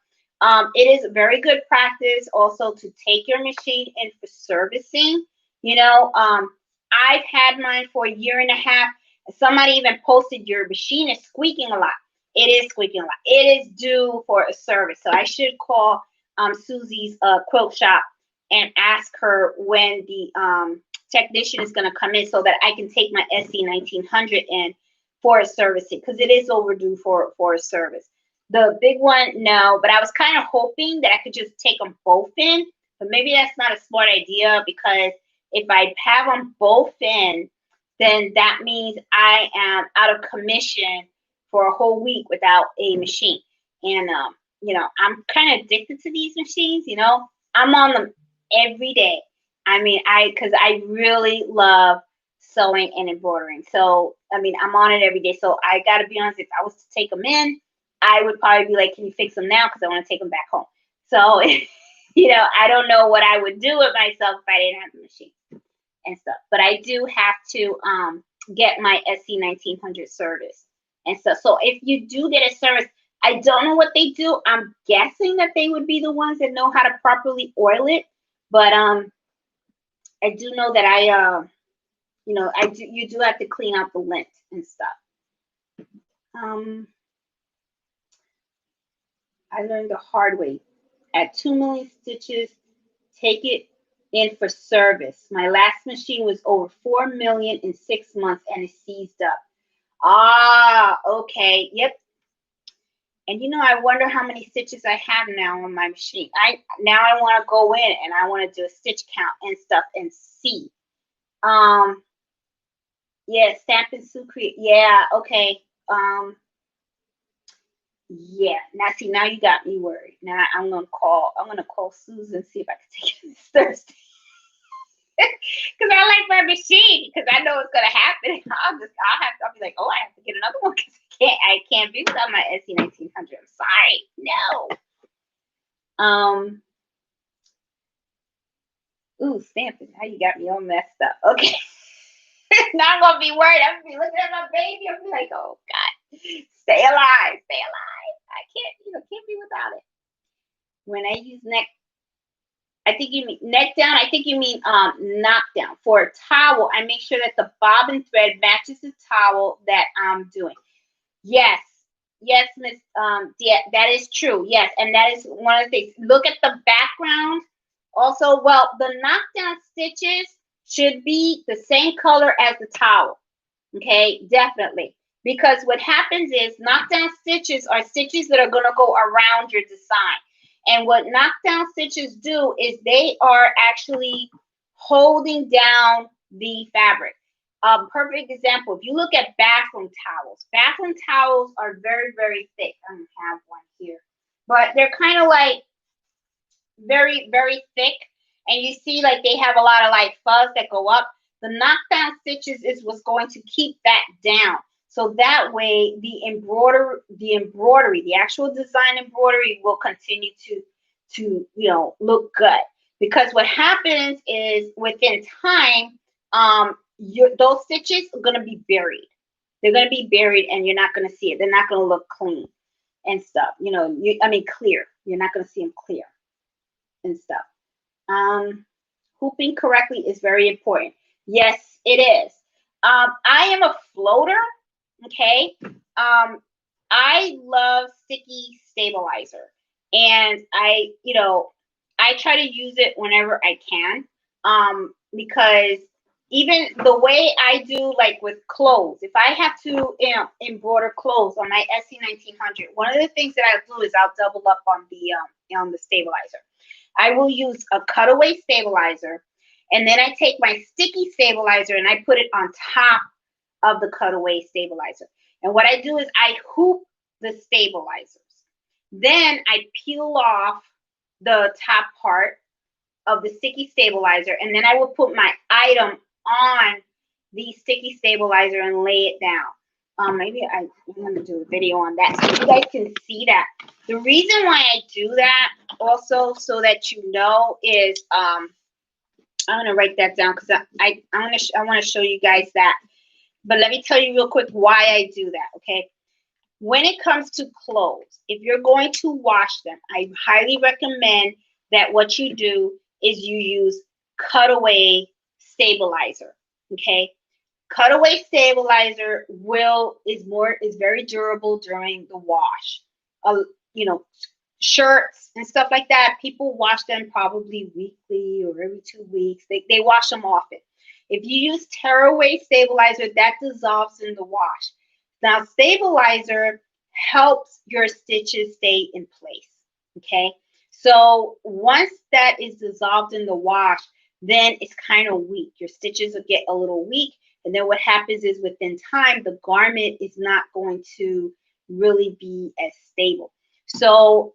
It is very good practice also to take your machine in for servicing. You know, I've had mine for a year and a half. Somebody even posted your machine is squeaking a lot. It is squeaking a lot. It is due for a service. So I should call Susie's quilt shop and ask her when the technician is going to come in so that I can take my SC1900 in for a servicing, because it is overdue for a service. The big one, no, but I was kind of hoping that I could just take them both in, but maybe that's not a smart idea, because if I have them both in, then that means I am out of commission for a whole week without a machine. And, you know, I'm kind of addicted to these machines, you know. I'm on them every day. I mean, because I really love sewing and embroidering. So, I mean, I'm on it every day. So I got to be honest, if I was to take them in, I would probably be like, can you fix them now? Because I want to take them back home. So, you know, I don't know what I would do with myself if I didn't have the machine and stuff. But I do have to get my SC1900 service and stuff. So if you do get a service, I don't know what they do. I'm guessing that they would be the ones that know how to properly oil it. But I do know that you know, you do have to clean out the lint and stuff. I learned the hard way. At 2 million stitches, take it in for service. My last machine was over 4 million in 6 months and it seized up. Ah, okay, yep. And you know, I wonder how many stitches I have now on my machine. Now I want to go in and I want to do a stitch count and stuff and see. Yeah, Stampin' Sucre. Yeah, okay. Yeah. Now see, now you got me worried. Now I'm gonna call Susan and see if I can take it this Thursday. Because I like my machine, because I know it's gonna happen. I'll be like, oh, I have to get another one because I can't be without my SC1900. I'm sorry. No. Ooh, Stampin', now you got me all messed up. Okay. Now I'm gonna be worried. I'm gonna be looking at my baby. I'm gonna be like, oh God, stay alive, stay alive. I can't be without it. When I use neck, I think you mean neck down. I think you mean knockdown. For a towel, I make sure that the bobbin thread matches the towel that I'm doing. Yes, Miss. Yeah, that is true. Yes, and that is one of the things. Look at the background. Also, well, the knockdown stitches should be the same color as the towel. Okay, definitely. Because what happens is knockdown stitches are stitches that are going to go around your design. And what knockdown stitches do is they are actually holding down the fabric. Perfect example, if you look at bathroom towels are very, very thick. I don't have one here, but they're kind of like very, very thick. And you see like they have a lot of like fuzz that go up. The knockdown stitches is what's going to keep that down. So that way the embroidery, the actual design embroidery will continue to look good. Because what happens is within time, those stitches are going to be buried. They're going to be buried and you're not going to see it. They're not going to look clean and stuff. Clear. You're not going to see them clear and stuff. Hooping correctly is very important. Yes, it is. I am a floater. Okay. I love sticky stabilizer, and I try to use it whenever I can. Because even the way I do, like with clothes, if I have to embroider clothes on my SC1900, one of the things that I do is I'll double up on the stabilizer. I will use a cutaway stabilizer, and then I take my sticky stabilizer and I put it on top of the cutaway stabilizer. And what I do is I hoop the stabilizers. Then I peel off the top part of the sticky stabilizer, and then I will put my item on the sticky stabilizer and lay it down. Maybe I'm going to do a video on that so you guys can see that. The reason why I do that also, so that you know, is I'm going to write that down because I want to show you guys that. But let me tell you real quick why I do that, okay? when it comes to clothes, if you're going to wash them, I highly recommend that what you do is you use Cutaway Stabilizer. Okay, Cutaway Stabilizer is very durable during the wash. You know, shirts and stuff like that, people wash them probably weekly or every 2 weeks. They wash them often. If you use Tearaway Stabilizer, that dissolves in the wash. Now, stabilizer helps your stitches stay in place. Okay, so once that is dissolved in the wash, then it's kind of weak. Your stitches will get a little weak, and then what happens is within time, the garment is not going to really be as stable. So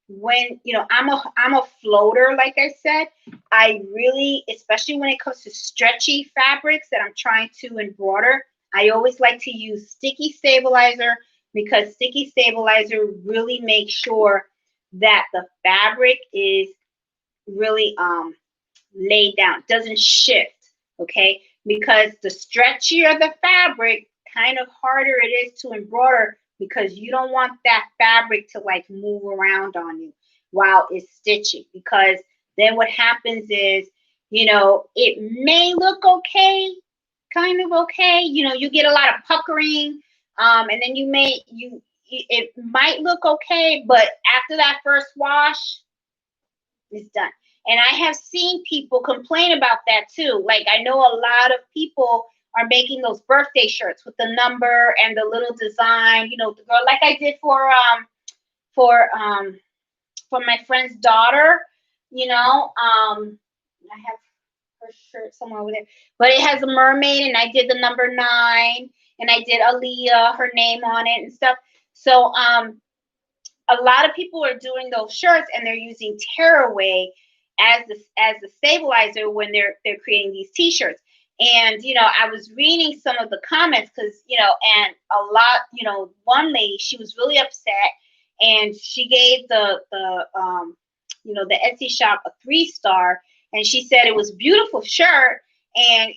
when I'm a floater, like I said, I really, especially when it comes to stretchy fabrics that I'm trying to embroider, I always like to use sticky stabilizer, because sticky stabilizer really makes sure that the fabric is really laid down, doesn't shift, okay? Because the stretchier the fabric, kind of harder it is to embroider, because you don't want that fabric to like move around on you while it's stitching, because then what happens is, it may look okay, kind of okay, you get a lot of puckering, and then it might look okay, but after that first wash, it's done. And I have seen people complain about that too. Like, I know a lot of people are making those birthday shirts with the number and the little design, the girl, like I did for for my friend's daughter, I have her shirt somewhere over there, but it has a mermaid, and I did the number 9, and I did Aaliyah, her name on it and stuff. So a lot of people are doing those shirts, and they're using Tearaway as the stabilizer when they're creating these t-shirts. And I was reading some of the comments, because and a lot, one lady, she was really upset, and she gave the Etsy shop a 3-star, and she said it was a beautiful shirt, and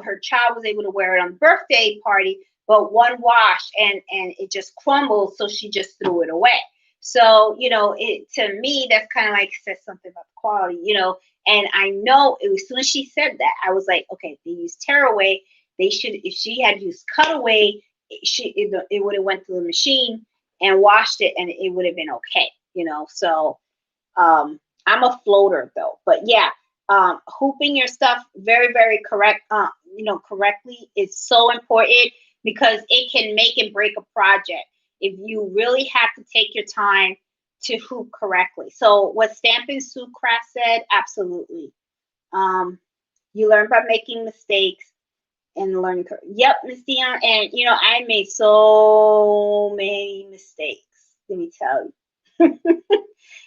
her child was able to wear it on the birthday party, but one wash and it just crumbled, so she just threw it away. So, it, to me, that's kind of like says something about the quality, and I know as soon as she said that, I was like, okay, they use Tearaway. They should, if she had used Cutaway, it would have went through the machine and washed it, and it would have been okay, So I'm a floater though, but yeah, hooping your stuff very, very correctly is so important, because it can make and break a project if you really have to take your time to hoop correctly. So what Stampin' Sue Craft said, absolutely. You learn by making mistakes and learning. Yep, Miss Dion. And I made so many mistakes, let me tell you.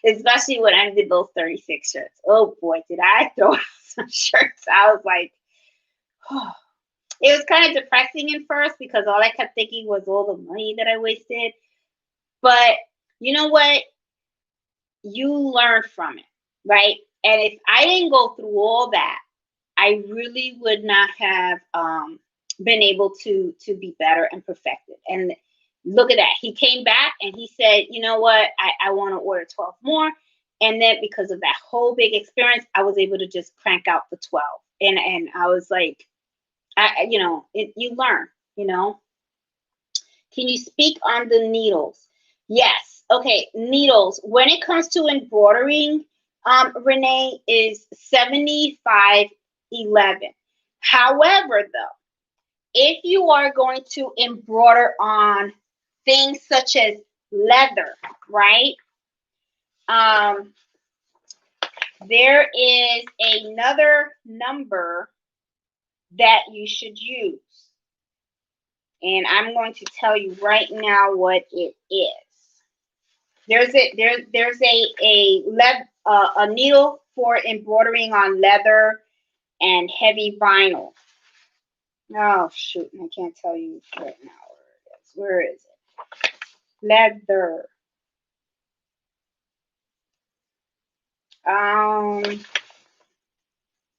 Especially when I did those 36 shirts. Oh boy, did I throw out some shirts. I was like, oh. It was kind of depressing at first, because all I kept thinking was all the money that I wasted. But you know what? You learn from it, right? And if I didn't go through all that, I really would not have been able to be better and perfected. And look at that. He came back and he said, you know what? I want to order 12 more. And then because of that whole big experience, I was able to just crank out the 12. And I was like, you learn, Can you speak on the needles? Yes. Okay. Needles. When it comes to embroidering, Renee, is 75/11. However, though, if you are going to embroider on things such as leather, right? There is another number that you should use. And I'm going to tell you right now what it is. There's a needle for embroidering on leather and heavy vinyl. Oh shoot, I can't tell you right now where it is. Where is it? Leather.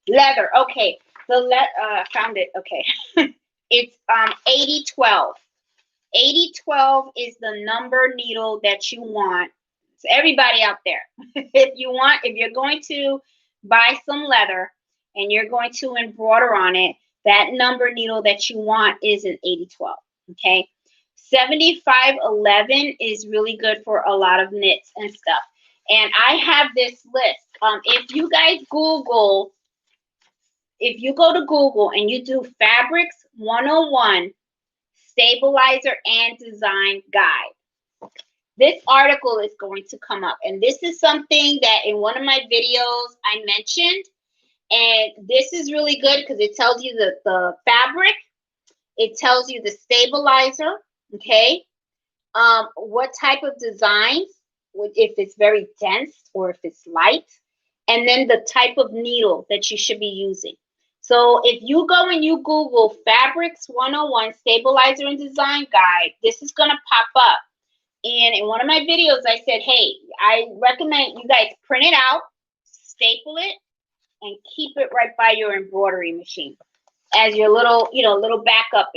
Leather. Okay. I found it. Okay. It's 80/12. 8012 is the number needle that you want. So everybody out there, if you're going to buy some leather and you're going to embroider on it, that number needle that you want is an 8012. Okay. 7511 is really good for a lot of knits and stuff. And I have this list. If you guys Google, if you go to Google and you do Fabrics 101 Stabilizer and Design Guide, this article is going to come up. And this is something that in one of my videos I mentioned. And this is really good because it tells you the fabric. It tells you the stabilizer, okay? What type of designs, if it's very dense or if it's light, and then the type of needle that you should be using. So if you go and you Google Fabrics 101 Stabilizer and Design Guide, this is going to pop up. And in one of my videos, I said, hey, I recommend you guys print it out, staple it, and keep it right by your embroidery machine as your little, little backup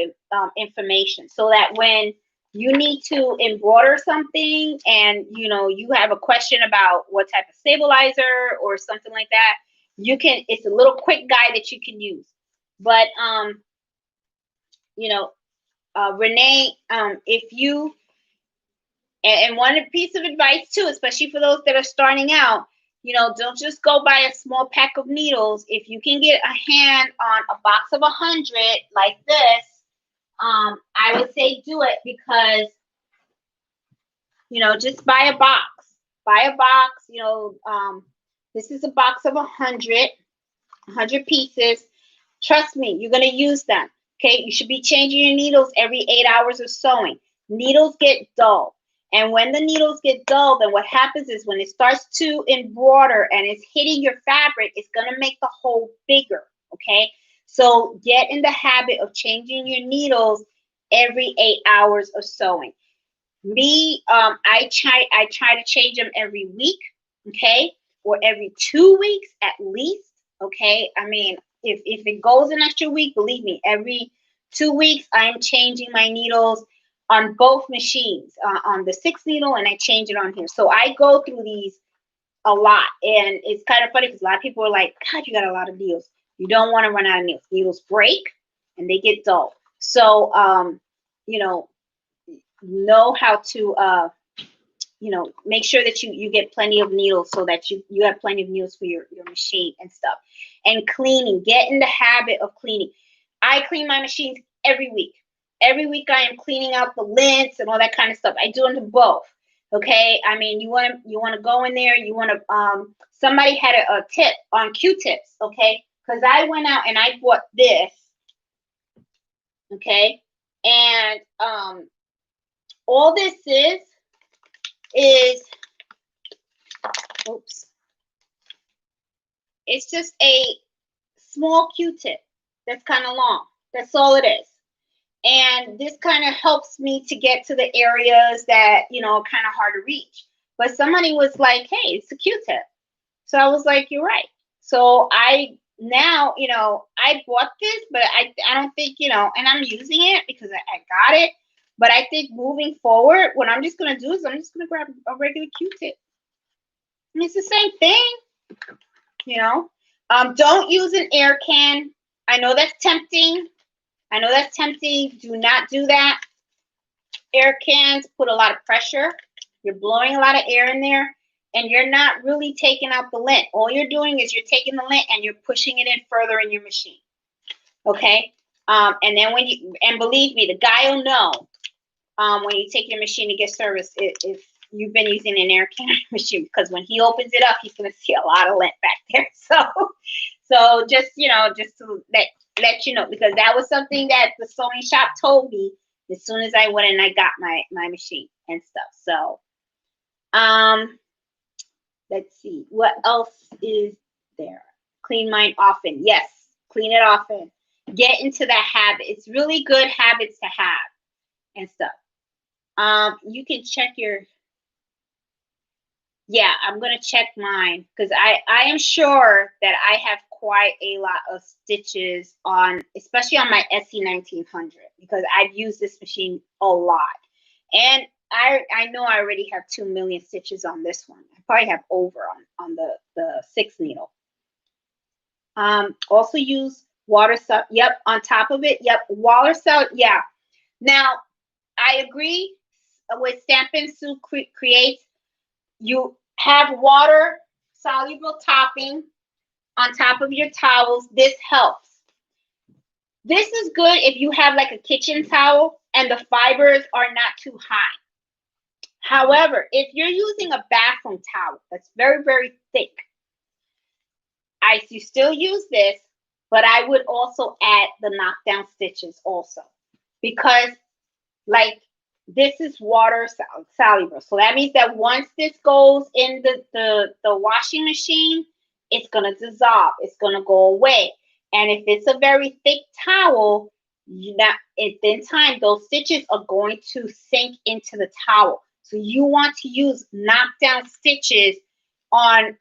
information, so that when you need to embroider something and, you have a question about what type of stabilizer or something like that, it's a little quick guide that you can use. But, Renee, if you, and one piece of advice too, especially for those that are starting out, don't just go buy a small pack of needles. If you can get a hand on a box of 100 like this, I would say do it, because, just buy a box. Buy a box, this is a box of 100 pieces. Trust me, you're going to use them. Okay, you should be changing your needles every 8 hours of sewing. Needles get dull. And when the needles get dull, then what happens is when it starts to embroider and it's hitting your fabric, it's going to make the hole bigger, okay? So get in the habit of changing your needles every 8 hours of sewing. Me, I try to change them every week, okay? Or every 2 weeks at least, okay? I mean, if it goes an extra week, believe me, every 2 weeks, I'm changing my needles on both machines, on the 6 needle, and I change it on here. So I go through these a lot, and it's kind of funny because a lot of people are like, God, you got a lot of needles. You don't want to run out of needles. Needles break and they get dull. So, know how to, make sure that you get plenty of needles so that you have plenty of needles for your machine and stuff. And cleaning, get in the habit of cleaning. I clean my machines every week. Every week I am cleaning out the lints and all that kind of stuff. I do them both. Okay. I mean, you want to go in there. You want to, somebody had a tip on Q-tips. Okay. Cause I went out and I bought this. Okay. And, all this is, oops. It's just a small Q-tip that's kind of long. That's all it is. And this kind of helps me to get to the areas that, kind of hard to reach. But somebody was like, hey, it's a Q-tip. So I was like, you're right. So I bought this, but I don't think, and I'm using it because I got it. But I think moving forward, what I'm just going to do is I'm just going to grab a regular Q-tip. I mean, it's the same thing, Don't use an air can. I know that's tempting. Do not do that. Air cans put a lot of pressure. You're blowing a lot of air in there, and you're not really taking out the lint. All you're doing is you're taking the lint and you're pushing it in further in your machine. Okay? And then and believe me, the guy will know when you take your machine to get service if you've been using an air can machine, because when he opens it up, he's going to see a lot of lint back there. So just, just to let you know, because that was something that the sewing shop told me as soon as I went and I got my machine and stuff. So, let's see, what else is there? Clean mine often. Yes, clean it often. Get into that habit. It's really good habits to have and stuff. You can check your, yeah, I'm going to check mine because I am sure that I have quite a lot of stitches on, especially on my SC1900, because I've used this machine a lot. And I know I already have 2 million stitches on this one. I probably have over on the 6 needle. Also use water cell. Yep, on top of it. Yep, water cell. Yeah. Now, I agree with Stampin' Sue Creates. You have water soluble topping on top of your towels. This helps. This is good if you have like a kitchen towel and the fibers are not too high. However, if you're using a bathroom towel that's very, very thick, you still use this, but I would also add the knockdown stitches also, because like this is water soluble. So that means that once this goes in the washing machine, it's going to dissolve. It's going to go away. And if it's a very thick towel, in time, those stitches are going to sink into the towel. So you want to use knockdown stitches on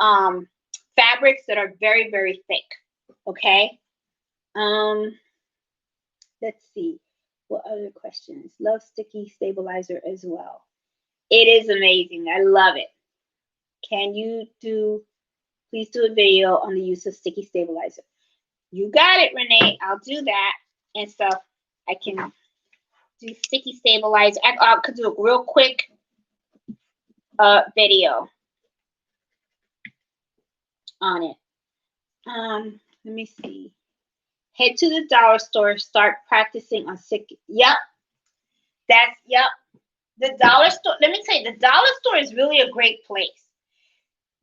fabrics that are very, very thick. Okay. Let's see. What other questions? Love Sticky Stabilizer as well. It is amazing. I love it. Can you please do a video on the use of Sticky Stabilizer? You got it, Renee. I'll do that. And so I can do Sticky Stabilizer. I could do a real quick video on it. Let me see. Head to the dollar store, start practicing on sticky. Yep. Yep. The dollar store, let me tell you, the dollar store is really a great place.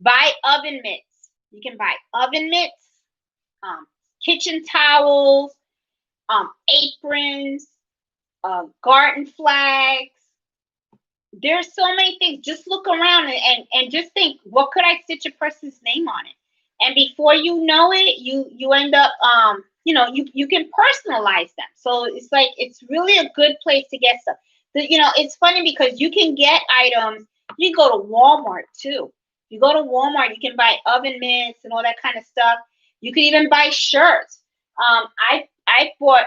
Buy oven mitts. You can buy oven mitts, kitchen towels, aprons, garden flags. There's so many things. Just look around and just think, what could I stitch a person's name on it? And before you know it, you end up, you can personalize them. So it's like, it's really a good place to get stuff. It's funny because you can get items. You can go to Walmart too. You go to Walmart, you can buy oven mitts and all that kind of stuff. You can even buy shirts. I bought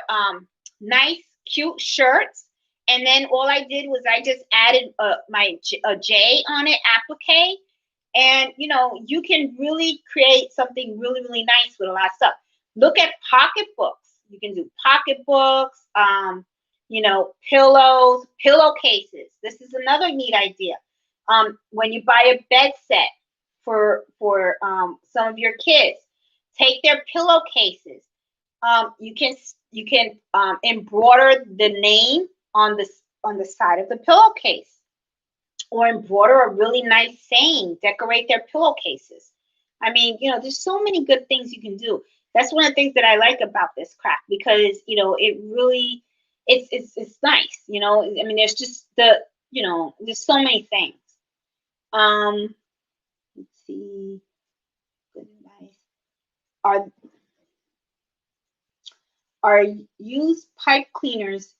nice, cute shirts. And then all I did was I just added a J on it, applique. And, you can really create something really, really nice with a lot of stuff. Look at pocketbooks. You can do pocketbooks, pillows, pillowcases. This is another neat idea. When you buy a bed set for some of your kids, take their pillowcases. You can embroider the name on the side of the pillowcase, or embroider a really nice saying, decorate their pillowcases. I mean, there's so many good things you can do. That's one of the things that I like about this craft, because, it really, it's nice, I mean, there's just there's so many things. Let's see. Good advice. Are used pipe cleaners,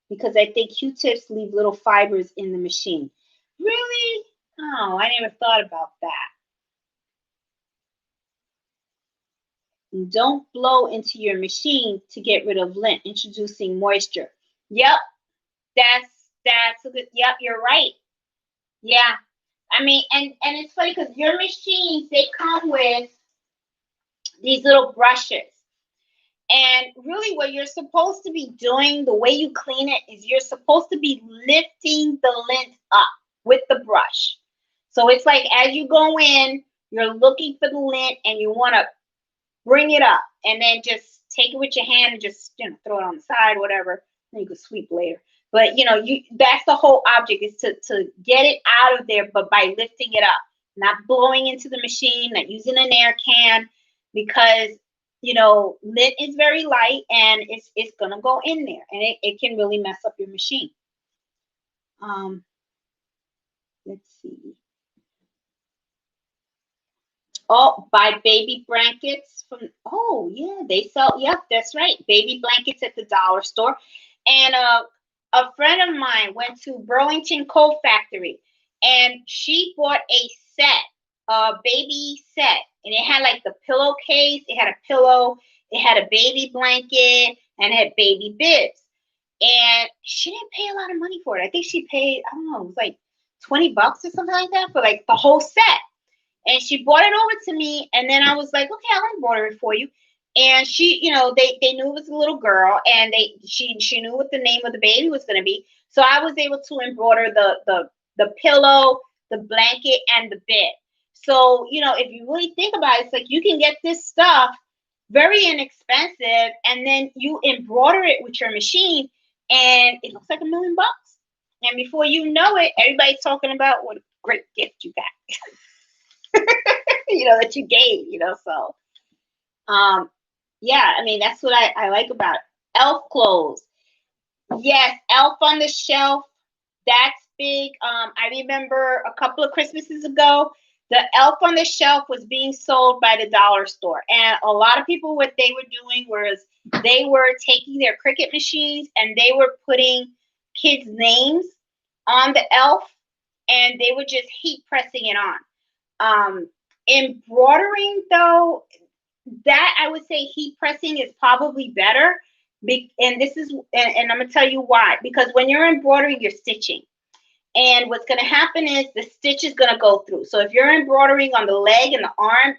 because I think Q-tips leave little fibers in the machine. Really? Oh, I never thought about that. Don't blow into your machine to get rid of lint, introducing moisture. Yep, that's a good. Yep, you're right. Yeah, I mean, and it's funny because your machines, they come with these little brushes. And really what you're supposed to be doing, the way you clean it, is you're supposed to be lifting the lint up with the brush. So it's like as you go in, you're looking for the lint and you want to bring it up, and then just take it with your hand and just throw it on the side, whatever. Then you can sweep later. But that's the whole object, is to get it out of there, but by lifting it up, not blowing into the machine, not using an air can, because lint is very light and it's gonna go in there, and it can really mess up your machine. Let's see. Oh, buy baby blankets from, oh yeah, they sell, yep, that's right, baby blankets at the dollar store. And a friend of mine went to Burlington Coat Factory, and she bought a set baby set, and it had like the pillowcase, it had a pillow, it had a baby blanket, and it had baby bibs. And she didn't pay a lot of money for it. I think she paid, I don't know, it was like $20 or something like that for like the whole set. And she brought it over to me, and then I was like, okay, I'll embroider it for you. And she, they knew it was a little girl, and she knew what the name of the baby was going to be. So I was able to embroider the pillow, the blanket, and the bed. So, if you really think about it, it's like you can get this stuff very inexpensive, and then you embroider it with your machine, and it looks like $1 million. And before you know it, everybody's talking about what a great gift you got, that you gave, so. Yeah, I mean, that's what I like about it. Elf clothes. Yes, Elf on the Shelf. That's big. I remember a couple of Christmases ago, the Elf on the Shelf was being sold by the dollar store. And a lot of people, what they were doing was they were taking their Cricut machines and they were putting kids' names on the elf, and they were just heat pressing it on. Embroidering, though, that I would say heat pressing is probably better. And this is, and I'm gonna tell you why. Because when you're embroidering, you're stitching, and what's gonna happen is the stitch is gonna go through. So if you're embroidering on the leg and the arm,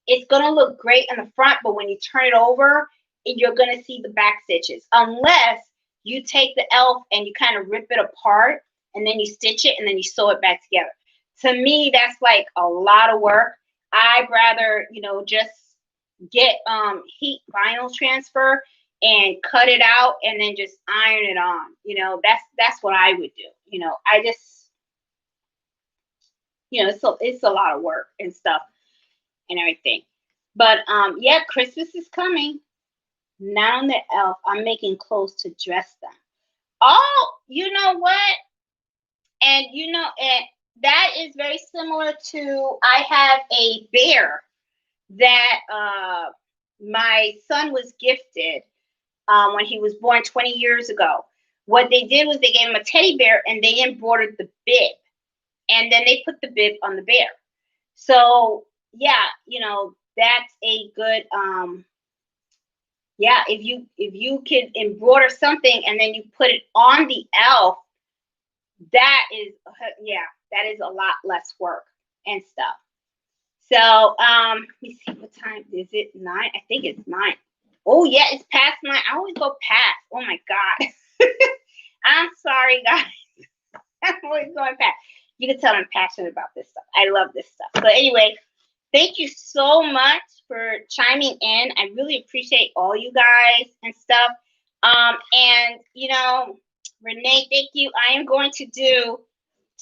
it's gonna look great in the front, but when you turn it over, you're gonna see the back stitches. Unless you take the elf and you kind of rip it apart, and then you stitch it, and then you sew it back together. To me, that's like a lot of work. I'd rather, just get heat vinyl transfer and cut it out and then just iron it on. That's what I would do. I just, it's a lot of work and stuff and everything. But yeah, Christmas is coming. Not on the elf. I'm making clothes to dress them. Oh, you know what? And that is very similar to, I have a bear that my son was gifted when he was born 20 years ago. What they did was they gave him a teddy bear and they embroidered the bib, and then they put the bib on the bear. So yeah, that's a good yeah, if you can embroider something and then you put it on the elf, that is a lot less work and stuff. So, let me see, what time is it? 9? I think it's 9. Oh yeah, it's past 9. I always go past. Oh my God. I'm sorry, guys. I'm always going past. You can tell I'm passionate about this stuff. I love this stuff. So anyway, thank you so much for chiming in. I really appreciate all you guys and stuff. And Renee, thank you. I am going to do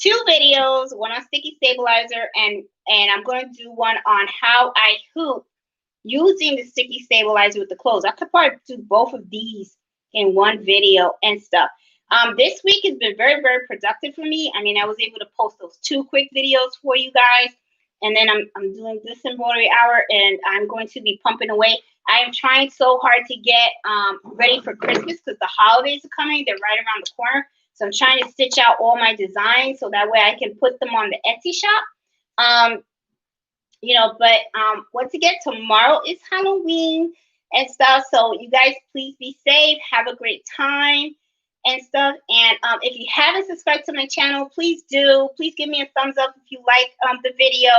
2 videos, one on sticky stabilizer, and I'm going to do one on how I hoop using the sticky stabilizer with the clothes. I could probably do both of these in one video and stuff. This week has been very, very productive for me. I mean, I was able to post those 2 quick videos for you guys, and then I'm doing this embroidery hour, and I'm going to be pumping away. I am trying so hard to get ready for Christmas because the holidays are coming. They're right around the corner. So I'm trying to stitch out all my designs so that way I can put them on the Etsy shop. But once again, tomorrow is Halloween and stuff. So you guys, please be safe. Have a great time and stuff. And if you haven't subscribed to my channel, please do. Please give me a thumbs up if you like the video.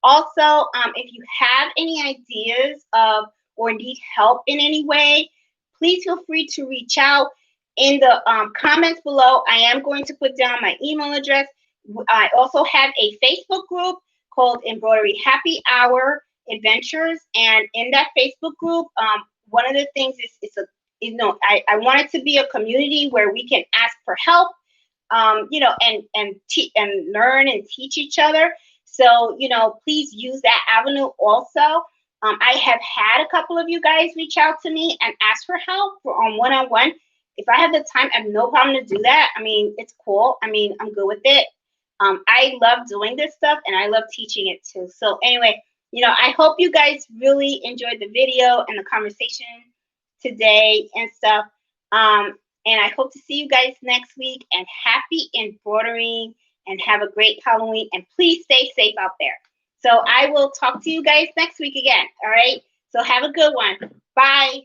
Also, if you have any ideas or need help in any way, please feel free to reach out. In the comments below, I am going to put down my email address. I also have a Facebook group called Embroidery Happy Hour Adventures, and in that Facebook group, one of the things is I want it to be a community where we can ask for help, and learn and teach each other. So please use that avenue also. I have had a couple of you guys reach out to me and ask for help on one-on-one. If I have the time, I have no problem to do that. I mean, it's cool. I mean, I'm good with it. I love doing this stuff, and I love teaching it too. So anyway, I hope you guys really enjoyed the video and the conversation today and stuff. And I hope to see you guys next week, and happy embroidering, and have a great Halloween, and please stay safe out there. So I will talk to you guys next week again. All right. So have a good one. Bye.